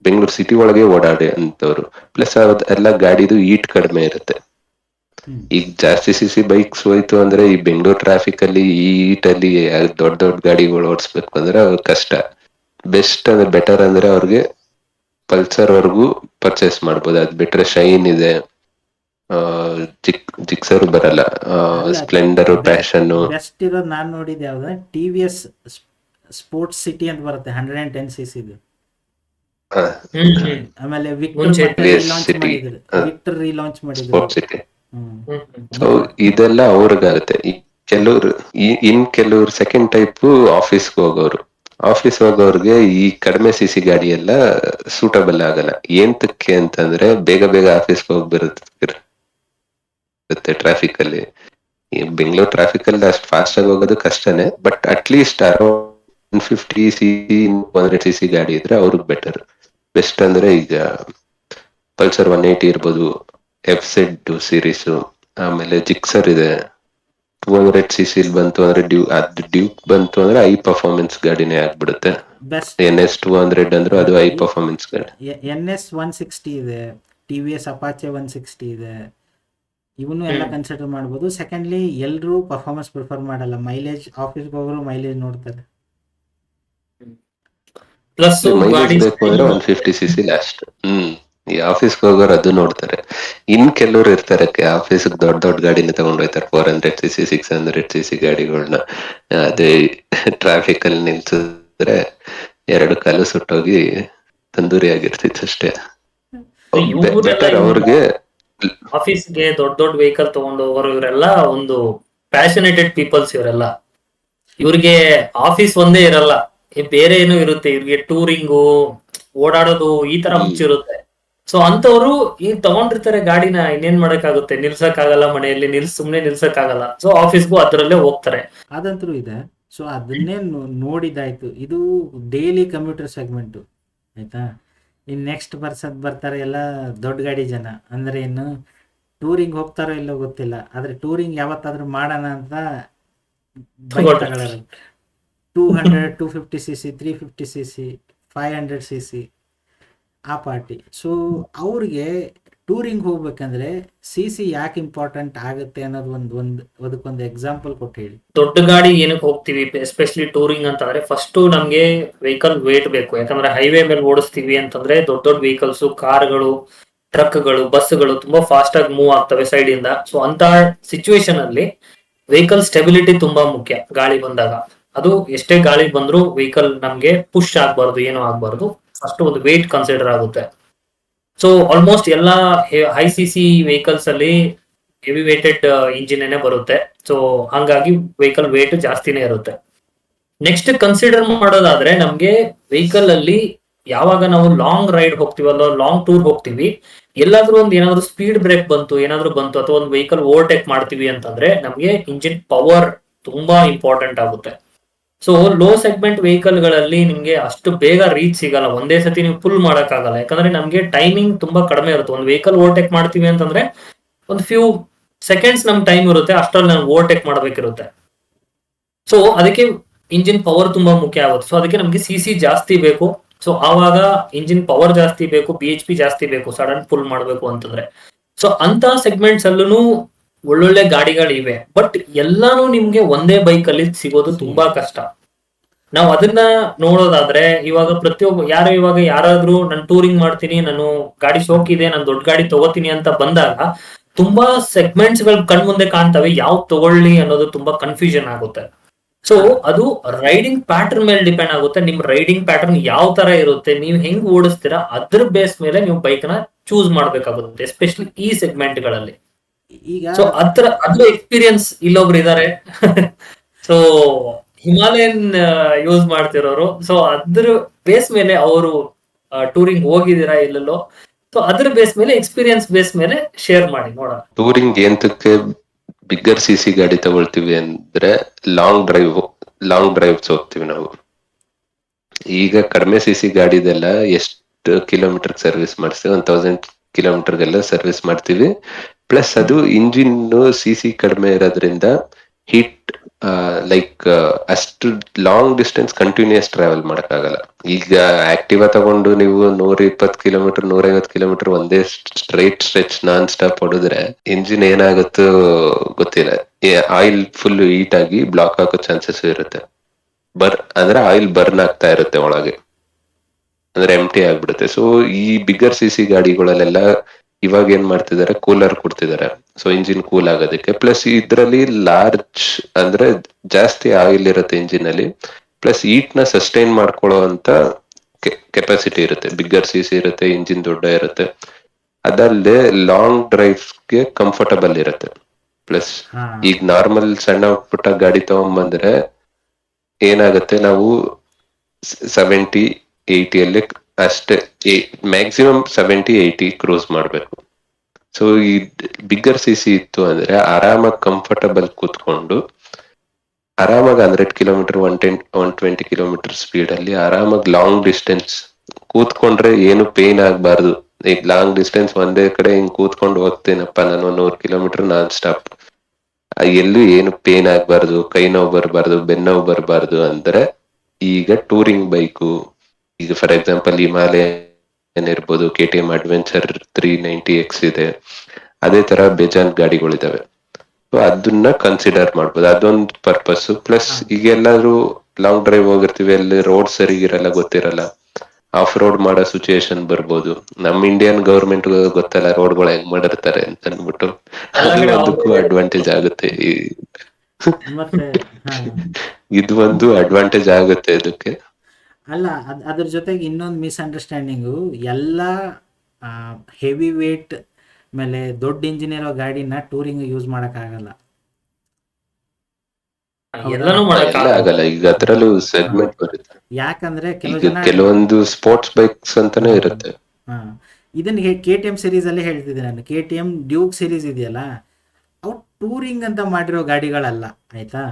ಬೆಂಗಳೂರು ಸಿಟಿ ಒಳಗೆ ಓಡಾಡಿ ಅಂತವ್ರು. ಪ್ಲಸ್ ಎಲ್ಲ ಗಾಡಿದು ಈಟ್ ಕಡಿಮೆ ಇರುತ್ತೆ. ಈಗ ಜಾಸ್ತಿ CC ಬೈಕ್ಸ್ ಹೋಯ್ತು ಅಂದ್ರೆ ಈ ಬೆಂಗಳೂರು ಟ್ರಾಫಿಕ್ ಅಲ್ಲಿ ಈ ಈಟ್ ಅಲ್ಲಿ ದೊಡ್ಡ ದೊಡ್ಡ ಗಾಡಿಗಳು ಓಡಿಸ್ಬೇಕು ಅಂದ್ರೆ ಅವ್ರಿಗೆ ಕಷ್ಟ. ಬೆಸ್ಟ್ ಅಂದ್ರೆ ಬೆಟರ್ ಅಂದ್ರೆ ಅವ್ರಿಗೆ ಪಲ್ಸರ್ ವರ್ಗೂ ಪರ್ಚೇಸ್ ಮಾಡ್ಬೋದು. ಅದ್ ಬಿಟ್ರೆ ಶೈನ್ ಇದೆ, ಜಿಕ್ಸರ್ ಬರಲ್ಲ, ಸ್ಪ್ಲೆಂಡರ್, ಪ್ಯಾಷನ್. ಬೆಸ್ಟ್ ಇರೋದು ನಾನು ನೋಡಿದ್ದು ಯಾವ್ದು, TVS ಸ್ಪೋರ್ಟ್ಸ್ ಸಿಟಿ ಅಂತ ಬರುತ್ತೆ 110cc. ಆಮೇಲೆ ವಿಕ್ಟರ್ ರೀಲಾಂಚ್ ಮಾಡಿದ್ರು. ಸೊ ಇದೆಲ್ಲ ಅವ್ರಿಗಾಗುತ್ತೆ. ಕೆಲವ್ರು ಕೆಲವ್ರು ಸೆಕೆಂಡ್ ಟೈಪ್ ಆಫೀಸ್ಗೆ ಹೋಗೋರು. ಆಫೀಸ್ ಹೋಗೋರ್ಗೆ ಈ ಕಡಿಮೆ CC ಗಾಡಿ ಎಲ್ಲ ಸೂಟಬಲ್ ಆಗಲ್ಲ. ಏಂತಕ್ಕೆ ಅಂತಂದ್ರೆ ಬೇಗ ಬೇಗ ಆಫೀಸ್ಗೆ ಹೋಗ್ಬಿರುತ್ತೆ ಟ್ರಾಫಿಕ್ ಅಲ್ಲಿ. ಬೆಂಗಳೂರು ಟ್ರಾಫಿಕ್ ಅಲ್ಲಿ ಅಷ್ಟು ಫಾಸ್ಟ್ ಆಗಿ ಹೋಗೋದು ಕಷ್ಟನೇ. ಬಟ್ ಅಟ್ಲೀಸ್ಟ್ 150cc 100cc ಗಾಡಿ ಇದ್ರೆ ಅವ್ರಿಗೆ ಬೆಟರ್. ಬೆಸ್ಟ್ ಅಂದ್ರೆ ಈಗ ಪಲ್ಸರ್ 180 ಇರ್ಬೋದು, FZ ಸೀರೀಸ್, ಆಮೇಲೆ ಜಿಕ್ಸರ್ ಇದೆ 200cc ಬಂತು ಅಂದ್ರೆ ಡ್ಯೂಕ್ ಬಂತು ಅಂದ್ರೆ ಹೈ ಪರ್ಫಾರ್ಮೆನ್ಸ್ ಗಾಡಿನೇ ಆಗ್ಬಿಡುತ್ತೆ. NS 200 ಅಂದ್ರೆ ಅದು ಹೈ ಪರ್ಫಾರ್ಮೆನ್ಸ್ ಗಾಡಿ. NS 160 ಇದೆ, TVS ಅಪಾಚೆ 160 ಇದೆ, ಇವನು ಎಲ್ಲ ಕನ್ಸಿಡರ್ ಮಾಡ್ಬೋದು. ಸೆಕೆಂಡ್ಲಿ ಎಲ್ಲರೂ ಪರ್ಫಾರ್ಮೆನ್ಸ್ ಪ್ರಿಫರ್ ಮಾಡಲ್ಲ, ಮೈಲೇಜ್. ಆಫೀಸ್ಗೆ ಹೋಗೋರು ಮೈಲೇಜ್ ನೋಡ್ತಾರೆ. ಮೈಲೇಜ್ ಬೇಕು ಅಂದ್ರೆ 150cc ಲಾಸ್ಟ್. ಈ ಆಫೀಸ್ಗೆ ಹೋಗೋರು ಅದು ನೋಡ್ತಾರೆ. ಇನ್ ಕೆಲವ್ರು ಇರ್ತಾರೆ ಆಫೀಸ್ಗೆ ದೊಡ್ಡ ದೊಡ್ಡ ಗಾಡಿನ ತಗೊಂಡ್ ಹೋಗ್ತಾರೆ, 400cc 600cc ಗಾಡಿಗಳನ್ನ. ಅದೇ ಟ್ರಾಫಿಕ್ ಅಲ್ಲಿ ನಿಲ್ಸಿದ್ರೆ 2 ಕಾಲು ಸುಟ್ಟೋಗಿ ತಂದೂರಿ ಆಗಿರ್ತಿತ್ತು ಅಷ್ಟೇ. ಬೆಟರ್ ಅವ್ರಿಗೆ ಆಫೀಸ್ಗೆ ದೊಡ್ಡ ದೊಡ್ಡ ವೆಹಿಕಲ್ ತಗೊಂಡು ಹೋಗೋರು ಇವರೆಲ್ಲ ಒಂದು ಪ್ಯಾಷನೇಟೆಡ್ ಪೀಪಲ್ಸ್. ಇವರೆಲ್ಲ ಇವ್ರಿಗೆ ಆಫೀಸ್ ಒಂದೇ ಇರಲ್ಲ, ಬೇರೆ ಏನೋ ಇರುತ್ತೆ. ಇವ್ರಿಗೆ ಟೂರಿಂಗು, ಓಡಾಡೋದು ಈ ತರ ಹುಚ್ಚಿರುತ್ತೆ. ಸೊ ಅಂತವ್ರು ಈಗ ತಗೊಂಡಿರ್ತಾರೆ ಗಾಡಿನ, ಇನ್ನೇನ್ ಮಾಡಕ್ಕಾಗುತ್ತೆ, ನಿಲ್ಸಕ್ಕಾಗಲ್ಲ, ಮನೆಯಲ್ಲಿ ಸುಮ್ನೆ ನಿಲ್ಸಕ್ಕಾಗಲ್ಲ. ಸೊ ಆಫೀಸ್ಗೂ ಅದರಲ್ಲೇ ಹೋಗ್ತಾರೆ. ಅದಂತೂ ಇದೆ. ಸೊ ಅದನ್ನೇ ನೋಡಿದಾಯ್ತು. ಇದು ಡೈಲಿ ಕಮ್ಯೂಟರ್ ಸೆಗ್ಮೆಂಟು, ಆಯ್ತಾ. ಇನ್ನು ನೆಕ್ಸ್ಟ್ ಬರ್ತಾರೆ ಎಲ್ಲ ದೊಡ್ಡ ಗಾಡಿ ಜನ. ಅಂದ್ರೆ ಇನ್ನು ಟೂರಿಂಗ್ ಹೋಗ್ತಾರೋ ಇಲ್ಲೋ ಗೊತ್ತಿಲ್ಲ, ಆದ್ರೆ ಟೂರಿಂಗ್ ಯಾವತ್ತಾದ್ರೂ ಮಾಡೋಣ ಅಂತ ಬೈಕ್ ತಗೊಳ್ಳೋರು. 200, 250cc, 350cc, 500cc ಆ ಪಾರ್ಟಿ. ಸೊ ಅವ್ರಿಗೆ ಟೂರಿಂಗ್ ಹೋಗ್ಬೇಕಂದ್ರೆ CC ಯಾಕೆ ಇಂಪಾರ್ಟೆಂಟ್ ಆಗುತ್ತೆ ಅನ್ನೋದು ಅದಕ್ಕೊಂದು ಎಕ್ಸಾಂಪಲ್ ಕೊಟ್ಟು ಹೇಳಿ. ದೊಡ್ಡ ಗಾಡಿ ಏನಕ್ಕೆ ಹೋಗ್ತೀವಿ, ಎಸ್ಪೆಷಲಿ ಟೂರಿಂಗ್ ಅಂತಂದ್ರೆ ಫಸ್ಟ್ ನಮ್ಗೆ ವೆಹಿಕಲ್ ವೇಟ್ ಬೇಕು. ಯಾಕಂದ್ರೆ ಹೈವೇ ಮೇಲೆ ಓಡಿಸ್ತೀವಿ ಅಂತಂದ್ರೆ ದೊಡ್ಡ ದೊಡ್ಡ ವೆಹಿಕಲ್ಸ್, ಕಾರ್ಗಳು, ಟ್ರಕ್ಗಳು, ಬಸ್ಗಳು ತುಂಬಾ ಫಾಸ್ಟ್ ಆಗಿ ಮೂವ್ ಆಗ್ತವೆ ಸೈಡ್ ಇಂದ. ಸೊ ಅಂತ ಸಿಚುವೇಶನ್ ಅಲ್ಲಿ ವೆಹಿಕಲ್ ಸ್ಟೆಬಿಲಿಟಿ ತುಂಬಾ ಮುಖ್ಯ. ಗಾಳಿ ಬಂದಾಗ ಅದು ಎಷ್ಟೇ ಗಾಳಿ ಬಂದ್ರೂ ವೆಹಿಕಲ್ ನಮ್ಗೆ ಪುಷ್ ಆಗ್ಬಾರ್ದು, ಏನೂ ಆಗ್ಬಾರ್ದು. ಫಸ್ಟ್ ಒಂದು ವೇಟ್ ಕನ್ಸಿಡರ್ ಆಗುತ್ತೆ. ಸೊ ಆಲ್ಮೋಸ್ಟ್ ಎಲ್ಲಾ ಹೈ ಸಿ ಸಿ ವೆಹಿಕಲ್ಸ್ ಅಲ್ಲಿ ಹೆವಿ ವೇಟೆಡ್ ಇಂಜಿನ್ ಬರುತ್ತೆ. ಸೊ ಹಂಗಾಗಿ ವೆಹಿಕಲ್ ವೇಟ್ ಜಾಸ್ತಿನೇ ಇರುತ್ತೆ. ನೆಕ್ಸ್ಟ್ ಕನ್ಸಿಡರ್ ಮಾಡೋದಾದ್ರೆ ನಮ್ಗೆ ವೆಹಿಕಲ್ ಅಲ್ಲಿ ಯಾವಾಗ ನಾವು ಲಾಂಗ್ ರೈಡ್ ಹೋಗ್ತೀವಲ್ಲ, ಲಾಂಗ್ ಟೂರ್ ಹೋಗ್ತೀವಿ, ಎಲ್ಲಾದ್ರೂ ಒಂದ್ ಏನಾದ್ರು ಸ್ಪೀಡ್ ಬ್ರೇಕ್ ಬಂತು, ಏನಾದ್ರು ಬಂತು, ಅಥವಾ ಒಂದು ವೆಹಿಕಲ್ ಓವರ್ಟೇಕ್ ಮಾಡ್ತೀವಿ ಅಂತಂದ್ರೆ ನಮ್ಗೆ ಇಂಜಿನ್ ಪವರ್ ತುಂಬಾ ಇಂಪಾರ್ಟೆಂಟ್ ಆಗುತ್ತೆ. ಸೊ ಲೋ ಸೆಗ್ಮೆಂಟ್ ವೆಹಿಕಲ್ ಗಳಲ್ಲಿ ನಿಮ್ಗೆ ಅಷ್ಟು ಬೇಗ ರೀಚ್ ಸಿಗಲ್ಲ, ಒಂದೇ ಸತಿ ನೀವು ಫುಲ್ ಮಾಡಕ್ಕಾಗಲ್ಲ. ಯಾಕಂದ್ರೆ ನಮ್ಗೆ ಟೈಮಿಂಗ್ ತುಂಬಾ ಕಡಿಮೆ ಇರುತ್ತೆ. ಒಂದು ವೆಹಿಕಲ್ ಓವರ್ಟೇಕ್ ಮಾಡ್ತೀವಿ ಅಂತಂದ್ರೆ ಒಂದು ಫ್ಯೂ ಸೆಕೆಂಡ್ಸ್ ನಮ್ ಟೈಮ್ ಇರುತ್ತೆ, ಅಷ್ಟ್ರಲ್ಲಿ ನಾವು ಓವರ್ಟೇಕ್ ಮಾಡ್ಬೇಕಿರುತ್ತೆ. ಸೊ ಅದಕ್ಕೆ ಇಂಜಿನ್ ಪವರ್ ತುಂಬಾ ಮುಖ್ಯ ಆಗುತ್ತೆ. ಸೊ ಅದಕ್ಕೆ ನಮ್ಗೆ ಸಿ ಸಿ ಜಾಸ್ತಿ ಬೇಕು. ಸೊ ಆವಾಗ ಇಂಜಿನ್ ಪವರ್ ಜಾಸ್ತಿ ಬೇಕು, BHP ಜಾಸ್ತಿ ಬೇಕು ಸಡನ್ ಫುಲ್ ಮಾಡ್ಬೇಕು ಅಂತಂದ್ರೆ. ಸೊ ಅಂತ ಸೆಗ್ಮೆಂಟ್ಸ್ ಅಲ್ಲೂ ಒಳ್ಳೊಳ್ಳೆ ಗಾಡಿಗಳಿವೆ. ಬಟ್ ಎಲ್ಲಾನು ನಿಮ್ಗೆ ಒಂದೇ ಬೈಕ್ ಅಲ್ಲಿ ಸಿಗೋದು ತುಂಬಾ ಕಷ್ಟ. ನಾವು ಅದನ್ನ ನೋಡೋದಾದ್ರೆ ಇವಾಗ ಪ್ರತಿಯೊಬ್ಬ ಇವಾಗ ಯಾರಾದ್ರೂ ನಾನು ಟೂರಿಂಗ್ ಮಾಡ್ತೀನಿ, ನಾನು ಗಾಡಿ ಶೋಕಿದೆ, ನಾನು ದೊಡ್ಡ ಗಾಡಿ ತಗೋತೀನಿ ಅಂತ ಬಂದಾಗ ತುಂಬಾ ಸೆಗ್ಮೆಂಟ್ಸ್ ಗಳು ಕಣ್ ಮುಂದೆ ಕಾಣ್ತವೆ. ಯಾವ ತಗೊಳ್ಳಿ ಅನ್ನೋದು ತುಂಬಾ ಕನ್ಫ್ಯೂಷನ್ ಆಗುತ್ತೆ. ಸೊ ಅದು ರೈಡಿಂಗ್ ಪ್ಯಾಟರ್ನ್ ಮೇಲೆ ಡಿಪೆಂಡ್ ಆಗುತ್ತೆ. ನಿಮ್ ರೈಡಿಂಗ್ ಪ್ಯಾಟರ್ನ್ ಯಾವ ತರ ಇರುತ್ತೆ, ನೀವು ಹೆಂಗ್ ಓಡಿಸ್ತೀರಾ ಅದ್ರ ಬೇಸ್ ಮೇಲೆ ನೀವು ಬೈಕ್ ನ ಚೂಸ್ ಮಾಡ್ಬೇಕಾಗುತ್ತೆ, ಎಸ್ಪೆಷಲಿ ಈ ಸೆಗ್ಮೆಂಟ್ ಗಳಲ್ಲಿ. ಈಗ ಸೊ ಅದ್ರ ಎಕ್ಸ್ಪೀರಿಯನ್ಸ್ ಇಲ್ಲೊಬ್ರು ಇದಾರೆ. ಸೊ ಹಿಮಾಲಯನ್ ಯೂಸ್ ಮಾಡ್ತಿರೋರು. ಸೊ ಅದ್ರ ಬೇಸ್ ಮೇಲೆ ಅವರು ಟೂರಿಂಗ್ ಹೋಗಿದ್ದೀರಾ ಎಲ್ಲೆಲ್ಲೋ, ಸೊ ಅದ್ರ ಬೇಸ್ ಮೇಲೆ ಎಕ್ಸ್ಪೀರಿಯನ್ಸ್ ಬೇಸ್ ಮೇಲೆ ಶೇರ್ ಮಾಡಿ ನೋಡೋಣ. ಟೂರಿಂಗ್ ಎಂತಕ್ಕೆ ಬಿಗ್ಗರ್ ಸಿ ಸಿ ಗಾಡಿ ತಗೊಳ್ತೀವಿ ಅಂದ್ರೆ ಲಾಂಗ್ ಡ್ರೈವ್ಸ್ ಹೋಗ್ತೀವಿ ನಾವು. ಈಗ ಕಡಿಮೆ ಸಿ ಸಿ ಗಾಡಿದೆಲ್ಲ ಎಷ್ಟು ಕಿಲೋಮೀಟರ್ ಸರ್ವಿಸ್ ಮಾಡಿಸ್ತೀವಿ, 1000 ಕಿಲೋಮೀಟರ್ಗೆಲ್ಲ ಸರ್ವಿಸ್ ಮಾಡ್ತೀವಿ. ಪ್ಲಸ್ ಅದು ಇಂಜಿನ್ ಸಿ ಸಿ ಕಡಿಮೆ ಇರೋದ್ರಿಂದ ಹೀಟ್ ಅಷ್ಟು ಲಾಂಗ್ ಡಿಸ್ಟೆನ್ಸ್ ಕಂಟಿನ್ಯೂಸ್ ಟ್ರಾವೆಲ್ ಮಾಡಕ್ಕಾಗಲ್ಲ. ಈಗ ಆಕ್ಟಿವಾ ತಗೊಂಡು ನೀವು 120 ಕಿಲೋಮೀಟರ್ 150 ಕಿಲೋಮೀಟರ್ ಒಂದೇ ಸ್ಟ್ರೈಟ್ ಸ್ಟ್ರೆಚ್ ನಾನ್ ಸ್ಟಾಪ್ ಹೊಡಿದ್ರೆ ಇಂಜಿನ್ ಏನಾಗುತ್ತೋ ಗೊತ್ತಿಲ್ಲ. ಆಯಿಲ್ ಫುಲ್ ಹೀಟ್ ಆಗಿ ಬ್ಲಾಕ್ ಆಗೋ ಚಾನ್ಸಸ್ ಇರುತ್ತೆ. ಅಂದ್ರೆ ಆಯಿಲ್ ಬರ್ನ್ ಆಗ್ತಾ ಇರುತ್ತೆ ಒಳಗೆ, ಅಂದ್ರೆ ಎಂಟಿ ಆಗ್ಬಿಡುತ್ತೆ. ಸೊ ಈ ಬಿಗ್ಗರ್ ಸಿ ಸಿ ಗಾಡಿಗಳಲ್ಲೆಲ್ಲ ಇವಾಗ ಏನ್ ಮಾಡ್ತಿದ್ದಾರೆ, ಕೂಲರ್ ಕೊಡ್ತಿದ್ದಾರೆ. ಸೊ ಇಂಜಿನ್ ಕೂಲ್ ಆಗೋದಕ್ಕೆ. ಪ್ಲಸ್ ಇದ್ರಲ್ಲಿ ಲಾರ್ಜ್ ಅಂದ್ರೆ ಜಾಸ್ತಿ ಆಯಿಲ್ ಇರುತ್ತೆ ಇಂಜಿನ್ ಅಲ್ಲಿ. ಪ್ಲಸ್ ಹೀಟ್ ನ ಸಸ್ಟೈನ್ ಮಾಡ್ಕೊಳ್ಳೋ ಅಂತ ಕೆಪಾಸಿಟಿ ಇರುತ್ತೆ. ಬಿಗ್ಗರ್ ಸಿ ಸಿ ಇರುತ್ತೆ, ಇಂಜಿನ್ ದೊಡ್ಡ ಇರುತ್ತೆ. ಅದಲ್ಲದೆ ಲಾಂಗ್ ಡ್ರೈವ್ಸ್ಗೆ ಕಂಫರ್ಟಬಲ್ ಇರುತ್ತೆ. ಪ್ಲಸ್ ಈಗ ನಾರ್ಮಲ್ ಸಣ್ಣ ಪುಟ್ಟ ಗಾಡಿ ತಗೊಂಡ್ಬಂದ್ರೆ ಏನಾಗುತ್ತೆ, ನಾವು 70-80 ಅಲ್ಲಿ ಅಷ್ಟೇ, ಮ್ಯಾಕ್ಸಿಮಮ್ 70-80 ಕ್ರೂಸ್ ಮಾಡ್ಬೇಕು. ಸೊ ಈ ಬಿಗ್ಗರ್ ಸಿ ಸಿ ಇತ್ತು ಅಂದ್ರೆ ಆರಾಮಾಗಿ ಕಂಫರ್ಟಬಲ್ ಕೂತ್ಕೊಂಡು ಆರಾಮಾಗಿ 100 ಕಿಲೋಮೀಟರ್ 120 ಕಿಲೋಮೀಟರ್ ಸ್ಪೀಡ್ ಅಲ್ಲಿ ಆರಾಮಾಗಿ ಲಾಂಗ್ ಡಿಸ್ಟೆನ್ಸ್ ಕೂತ್ಕೊಂಡ್ರೆ ಏನು ಪೇನ್ ಆಗ್ಬಾರ್ದು. ಈಗ ಲಾಂಗ್ ಡಿಸ್ಟೆನ್ಸ್ ಒಂದೇ ಕಡೆ ಹಿಂಗ್ ಕೂತ್ಕೊಂಡು ಹೋಗ್ತೇನಪ್ಪ ನಾನು 100 ಕಿಲೋಮೀಟರ್ ನಾನ್ ಸ್ಟಾಪ್, ಎಲ್ಲೂ ಏನು ಪೇನ್ ಆಗ್ಬಾರ್ದು, ಕೈ ನೋವು ಬರಬಾರ್ದು, ಬೆನ್ನೋವು ಬರಬಾರ್ದು ಅಂದ್ರೆ ಈಗ ಟೂರಿಂಗ್ ಬೈಕು, ಈಗ ಫಾರ್ ಎಕ್ಸಾಂಪಲ್ ಹಿಮಾಲಯನ್ ಇರ್ಬೋದು, KTM ಅಡ್ವೆಂಚರ್ 390X ಇದೆ, ಅದೇ ತರ ಬೇಜಾನ್ ಗಾಡಿಗಳಿದಾವೆ. ಸೊ ಅದನ್ನ ಕನ್ಸಿಡರ್ ಮಾಡ್ಬೋದು, ಅದೊಂದು ಪರ್ಪಸ್. ಪ್ಲಸ್ ಈಗ ಎಲ್ಲಾದ್ರೂ ಲಾಂಗ್ ಡ್ರೈವ್ ಹೋಗಿರ್ತೀವಿ, ಅಲ್ಲಿ ರೋಡ್ ಸರಿಗಿರಲ್ಲ, ಗೊತ್ತಿರಲ್ಲ, ಆಫ್ ರೋಡ್ ಮಾಡೋ ಸಿಚುಯೇಷನ್ ಬರ್ಬೋದು. ನಮ್ ಇಂಡಿಯನ್ ಗವರ್ಮೆಂಟ್ ಗೊತ್ತಲ್ಲ ರೋಡ್ಗಳು ಹೆಂಗ್ ಮಾಡಿರ್ತಾರೆ ಅಂತ ಅನ್ಬಿಟ್ಟು ಅದಕ್ಕೂ ಅಡ್ವಾಂಟೇಜ್ ಆಗುತ್ತೆ. ಮತ್ತೆ ಇದು ಒಂದು ಅಡ್ವಾಂಟೇಜ್ ಆಗುತ್ತೆ ಇದಕ್ಕೆ. ಅಲ್ಲ, ಅದ್ರ ಜೊತೆಗೆ ಇನ್ನೊಂದು ಮಿಸ್ಅಂಡರ್ಸ್ಟ್ಯಾಂಡಿಂಗು, ಎಲ್ಲ ಹೆವಿ ವೇಟ್ ಮೇಲೆ ದೊಡ್ಡ ಇಂಜಿನ್ ಇರೋ ಗಾಡಿನ ಟೂರಿಂಗ್ ಯೂಸ್ ಮಾಡಕ್ಕಾಗಲ್ಲ. ಎಲ್ಲಾನು ಎಲ್ಲ ಆಗಲ್ಲ. ಈಗ ಅದ್ರಲ್ಲೂ ಸೆಗ್ಮೆಂಟ್ ಬರುತ್ತೆ. ಯಾಕಂದ್ರೆ ಕೆಲವೊಂದು ಸ್ಪೋರ್ಟ್ಸ್ ಬೈಕ್ಸ್ ಅಂತಾನೆ ಇರುತ್ತೆ. ಇದನ್ನ KTM ಸೀರೀಸ್ ಅಲ್ಲಿ ಹೇಳ್ತಿದ್ದೆ ನಾನು. KTM ಡ್ಯೂಕ್ ಸೀರೀಸ್ ಇದೆಯಲ್ಲ, ಅವು ಟೂರಿಂಗ್ ಅಂತ ಮಾಡಿರೋ ಗಾಡಿಗಳಲ್ಲ, ಆಯ್ತಾ.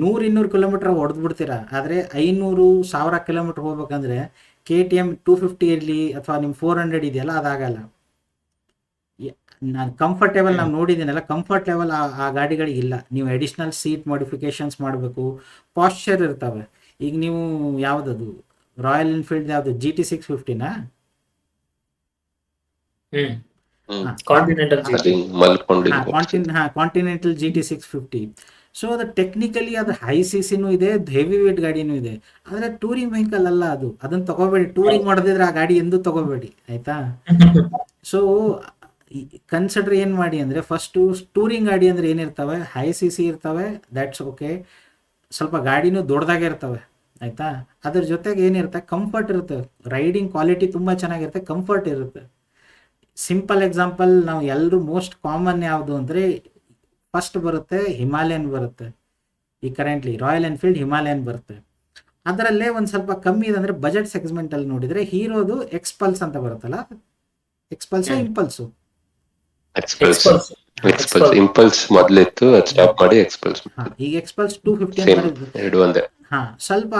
100-200 ಕಿಲೋಮೀಟರ್ ಹೊಡೆದ್ ಬಿಡ್ತೀರಾ. ಆದ್ರೆ 500-1000 ಕಿಲೋಮೀಟರ್ ಹೋಗ್ಬೇಕಂದ್ರೆ KTM 250 ಇರಲಿ ಅಥವಾ ನಿಮ್ 400 ಇದೆಯಲ್ಲ, ಅದಾಗಲ್ಲ. ನಾನು ಕಂಫರ್ಟೇಬಲ್ ನಾವು ನೋಡಿದ್ದೀನಲ್ಲ, ಕಂಫರ್ಟ್ ಲೆವೆಲ್ ಆ ಗಾಡಿಗಳಿಗೆ ಇಲ್ಲ. ನೀವು ಅಡಿಷನಲ್ ಸೀಟ್ ಮಾಡಿಫಿಕೇಶನ್ಸ್ ಮಾಡಬೇಕು, ಪಾಶ್ಚರ್ ಇರ್ತವೆ. ಈಗ ನೀವು ಯಾವ್ದದು ರಾಯಲ್ ಎನ್ಫೀಲ್ಡ್ ಯಾವ್ದು GT 650ನಾ? Continental GT 650. ಸೊ ಅದು ಟೆಕ್ನಿಕಲಿ ಅದು ಹೈ ಸಿಸಿನೂ ಇದೆ, ಹೆವಿ ವೇಟ್ ಗಾಡಿನೂ ಇದೆ. ಆದ್ರೆ ಟೂರಿಂಗ್ ವೆಹಿಕಲ್ ಅಲ್ಲ ಅದು. ಅದನ್ನ ತಗೋಬೇಡಿ. ಟೂರಿಂಗ್ ಮಾಡೋದಿದ್ರೆ ಆ ಗಾಡಿ ಎಂದೂ ತಗೋಬೇಡಿ, ಆಯ್ತಾ. ಸೊ ಕನ್ಸಿಡರ್ ಏನು ಮಾಡಿ ಅಂದರೆ ಫಸ್ಟು ಟೂರಿಂಗ್ ಗಾಡಿ ಅಂದರೆ ಏನಿರ್ತವೆ, ಹೈ ಸಿ ಸಿ ಇರ್ತವೆ, ದ್ಯಾಟ್ಸ್ ಓಕೆ, ಸ್ವಲ್ಪ ಗಾಡಿನೂ ದೊಡ್ಡದಾಗೆ ಇರ್ತವೆ ಆಯಿತಾ. ಅದ್ರ ಜೊತೆಗೆ ಏನಿರುತ್ತೆ, ಕಂಫರ್ಟ್ ಇರುತ್ತೆ, ರೈಡಿಂಗ್ ಕ್ವಾಲಿಟಿ ತುಂಬ ಚೆನ್ನಾಗಿರುತ್ತೆ, ಕಂಫರ್ಟ್ ಇರುತ್ತೆ. ಸಿಂಪಲ್ ಎಕ್ಸಾಂಪಲ್, ನಾವು ಎಲ್ಲರೂ ಮೋಸ್ಟ್ ಕಾಮನ್ ಯಾವುದು ಅಂದರೆ ಫಸ್ಟ್ ಬರುತ್ತೆ ಹಿಮಾಲಯನ್ ಬರುತ್ತೆ, ಈ ಕರೆಂಟ್ಲಿ ರಾಯಲ್ ಎನ್ಫೀಲ್ಡ್ ಹಿಮಾಲಯನ್ ಬರುತ್ತೆ. ಅದರಲ್ಲೇ ಒಂದು ಸ್ವಲ್ಪ ಕಮ್ಮಿ ಇದೆ ಅಂದರೆ ಬಜೆಟ್ ಸೆಗ್ಮೆಂಟಲ್ಲಿ ನೋಡಿದರೆ ಹೀರೋದು ಎಕ್ಸ್ಪಲ್ಸ್ ಅಂತ ಬರುತ್ತಲ್ಲ, ಎಕ್ಸ್ಪಲ್ಸು ಇಂಪಲ್ಸು ಇಂಪಲ್ಸ್ ಮೊದಲಿತ್ತು, ಅದು ಸ್ಟಾಪ್ ಮಾಡಿ ಎಕ್ಸ್ಪಲ್ಸ್. ಈಗ ಎಕ್ಸ್ಪಲ್ಸ್ 250 ಅಂತ ಬರುತ್ತೆ. ಎರಡು ಒಂದೇ. ಸ್ವಲ್ಪ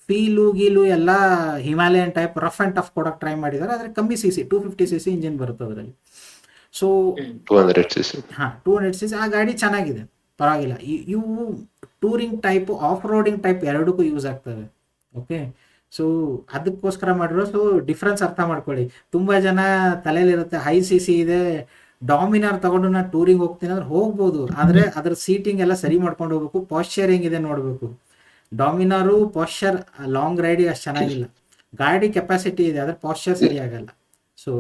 ಫೀಲು ಎಲ್ಲ Himalayan type rough and tough ಕೊಡೋಕೆ ಟ್ರೈ ಮಾಡಿದ್ದಾರೆ, ಆದರೆ ಕಮ್ಮಿ ಸಿ ಸಿ 250 cc ಇಂಜಿನ್ ಬರುತ್ತೆ ಅದರಲ್ಲಿ. ಸೊ 200 cc 200 cc ಆ ಗಾಡಿ ಚೆನ್ನಾಗಿದೆ, ಪರವಾಗಿಲ್ಲ. ಇವು touring type, off roading type ಎರಡಕ್ಕೂ ಯೂಸ್ ಆಗ್ತವೆ. ಓಕೆ, ಸೊ ಅದಕ್ಕೋಸ್ಕರ ಮಾಡಿರೋ. ಸೊ ಡಿಫ್ರೆನ್ಸ್ ಅರ್ಥ ಮಾಡ್ಕೊಳ್ಳಿ. ತುಂಬ ಜನ ತಲೆಯಲ್ಲಿರುತ್ತೆ ಹೈ ಸಿ ಸಿ ಇದೆ, ಡಾಮಿನಾರ್ ತಗೊಂಡು ನಾನು ಟೂರಿಂಗ್ ಹೋಗ್ತೀನಿ ಅಂದ್ರೆ ಹೋಗ್ಬೋದು, ಆದರೆ ಅದ್ರ ಸೀಟಿಂಗ್ ಎಲ್ಲ ಸರಿ ಮಾಡ್ಕೊಂಡು ಹೋಗ್ಬೇಕು, ಪಾಶ್ಚರ್ ಹೆಂಗಿದೆ ನೋಡಬೇಕು. ಡಾಮಿನಾರು ಪಾಶ್ಚರ್ ಲಾಂಗ್ ರೈಡಿಗೆ ಅಷ್ಟು ಚೆನ್ನಾಗಿಲ್ಲ, ಗಾಡಿ ಕೆಪಾಸಿಟಿ ಇದೆ ಆದರೆ ಪಾಶ್ಚರ್ ಸರಿ ಆಗಲ್ಲ. ಸೊ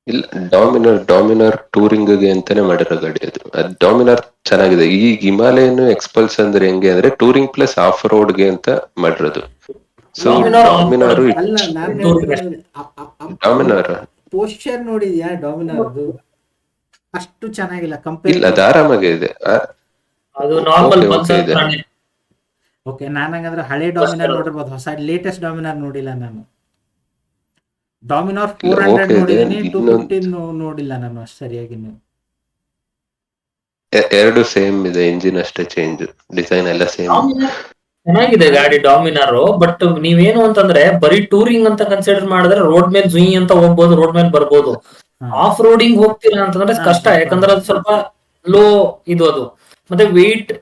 ಇಲ್ಲ, ಡಾಮಿನಾರ್ ಟೂರಿಂಗ್ಗೆ ಅಂತಾನೆ ಮಾಡಿರೋ ಗಾಡಿ ಅದು. ಡಾಮಿನಾರ್ ಚೆನ್ನಾಗಿದೆ. ಈ ಹಿಮಾಲಯನ್ ಎಕ್ಸ್ಪಲ್ಸ್ ಅಂದ್ರೆ ಹೆಂಗೆ ಅಂದ್ರೆ ಟೂರಿಂಗ್ ಪ್ಲಸ್ ಆಫ್ ರೋಡ್ಗೆ ಅಂತ ಮಾಡಿರೋದು. ಸೊ ಡಾಮಿನಾರ್ ಅಲ್ಲ, ಡಾಮಿನಾರ್ ಪೋಸ್ಚರ್ ನೋಡಿದ್ಯಾ ಡಾಮಿನಾರ್ದು? ಅಷ್ಟು ಚೆನ್ನಾಗಿಲ್ಲ ಕಂಪೇರ್. ಇಲ್ಲ, ಅದು ಆರಾಮಾಗಿ ಇದೆ. ಅದು ನಾರ್ಮಲ್ Okay, ಪಲ್ಸರ್ ಇದೆ. ಪ್ರಾಣಿ. ಓಕೆ, ನಾನು ಹಂಗಂದ್ರೆ ಹಳೆ ಡಾಮಿನಾರ್ ನೋಡಿರ್ಬೋದು, ಹೊಸ ಲೇಟೆಸ್ಟ್ ಡಾಮಿನಾರ್ ನೋಡಿಲ್ಲ ನಾನು. ಡಾಮಿನಾರ್ 400 Okay, ನೋಡಿದೀನಿ, then 250 ನೋಡಿಲ್ಲ ನಾನು ಅಷ್ಟು ಸರಿಯಾಗಿ. ಎರಡು ಸೇಮ್ ಇದೆ, ಇಂಜಿನ್ ಅಷ್ಟೇ ಚೇಂಜ್, ಡಿಸೈನ್ ಎಲ್ಲ ಸೇಮ್. ಡಾಮಿನಾರ್ ಚೆನ್ನಾಗಿದೆ ಗಾಡಿ ಡಾಮಿನಾರು. ಬಟ್ ನೀವೇನು ಅಂತಂದ್ರೆ ಬರೀ ಟೂರಿಂಗ್ ಅಂತ ಕನ್ಸಿಡರ್ ಮಾಡಿದ್ರೆ ರೋಡ್ ಮೇಲೆ ಜುಯಿ ಅಂತ ಹೋಗ್ಬೋದು, ರೋಡ್ ಮೇಲೆ ಬರ್ಬೋದು. ಆಫ್ ರೋಡಿಂಗ್ ಹೋಗ್ತೀರಾ ಅಂತಂದ್ರೆ ಕಷ್ಟ, ಯಾಕಂದ್ರೆ ಅದು ಸ್ವಲ್ಪ ಲೋ ಇದು, ಅದು ಮತ್ತೆ ವೆಯ್ಟ್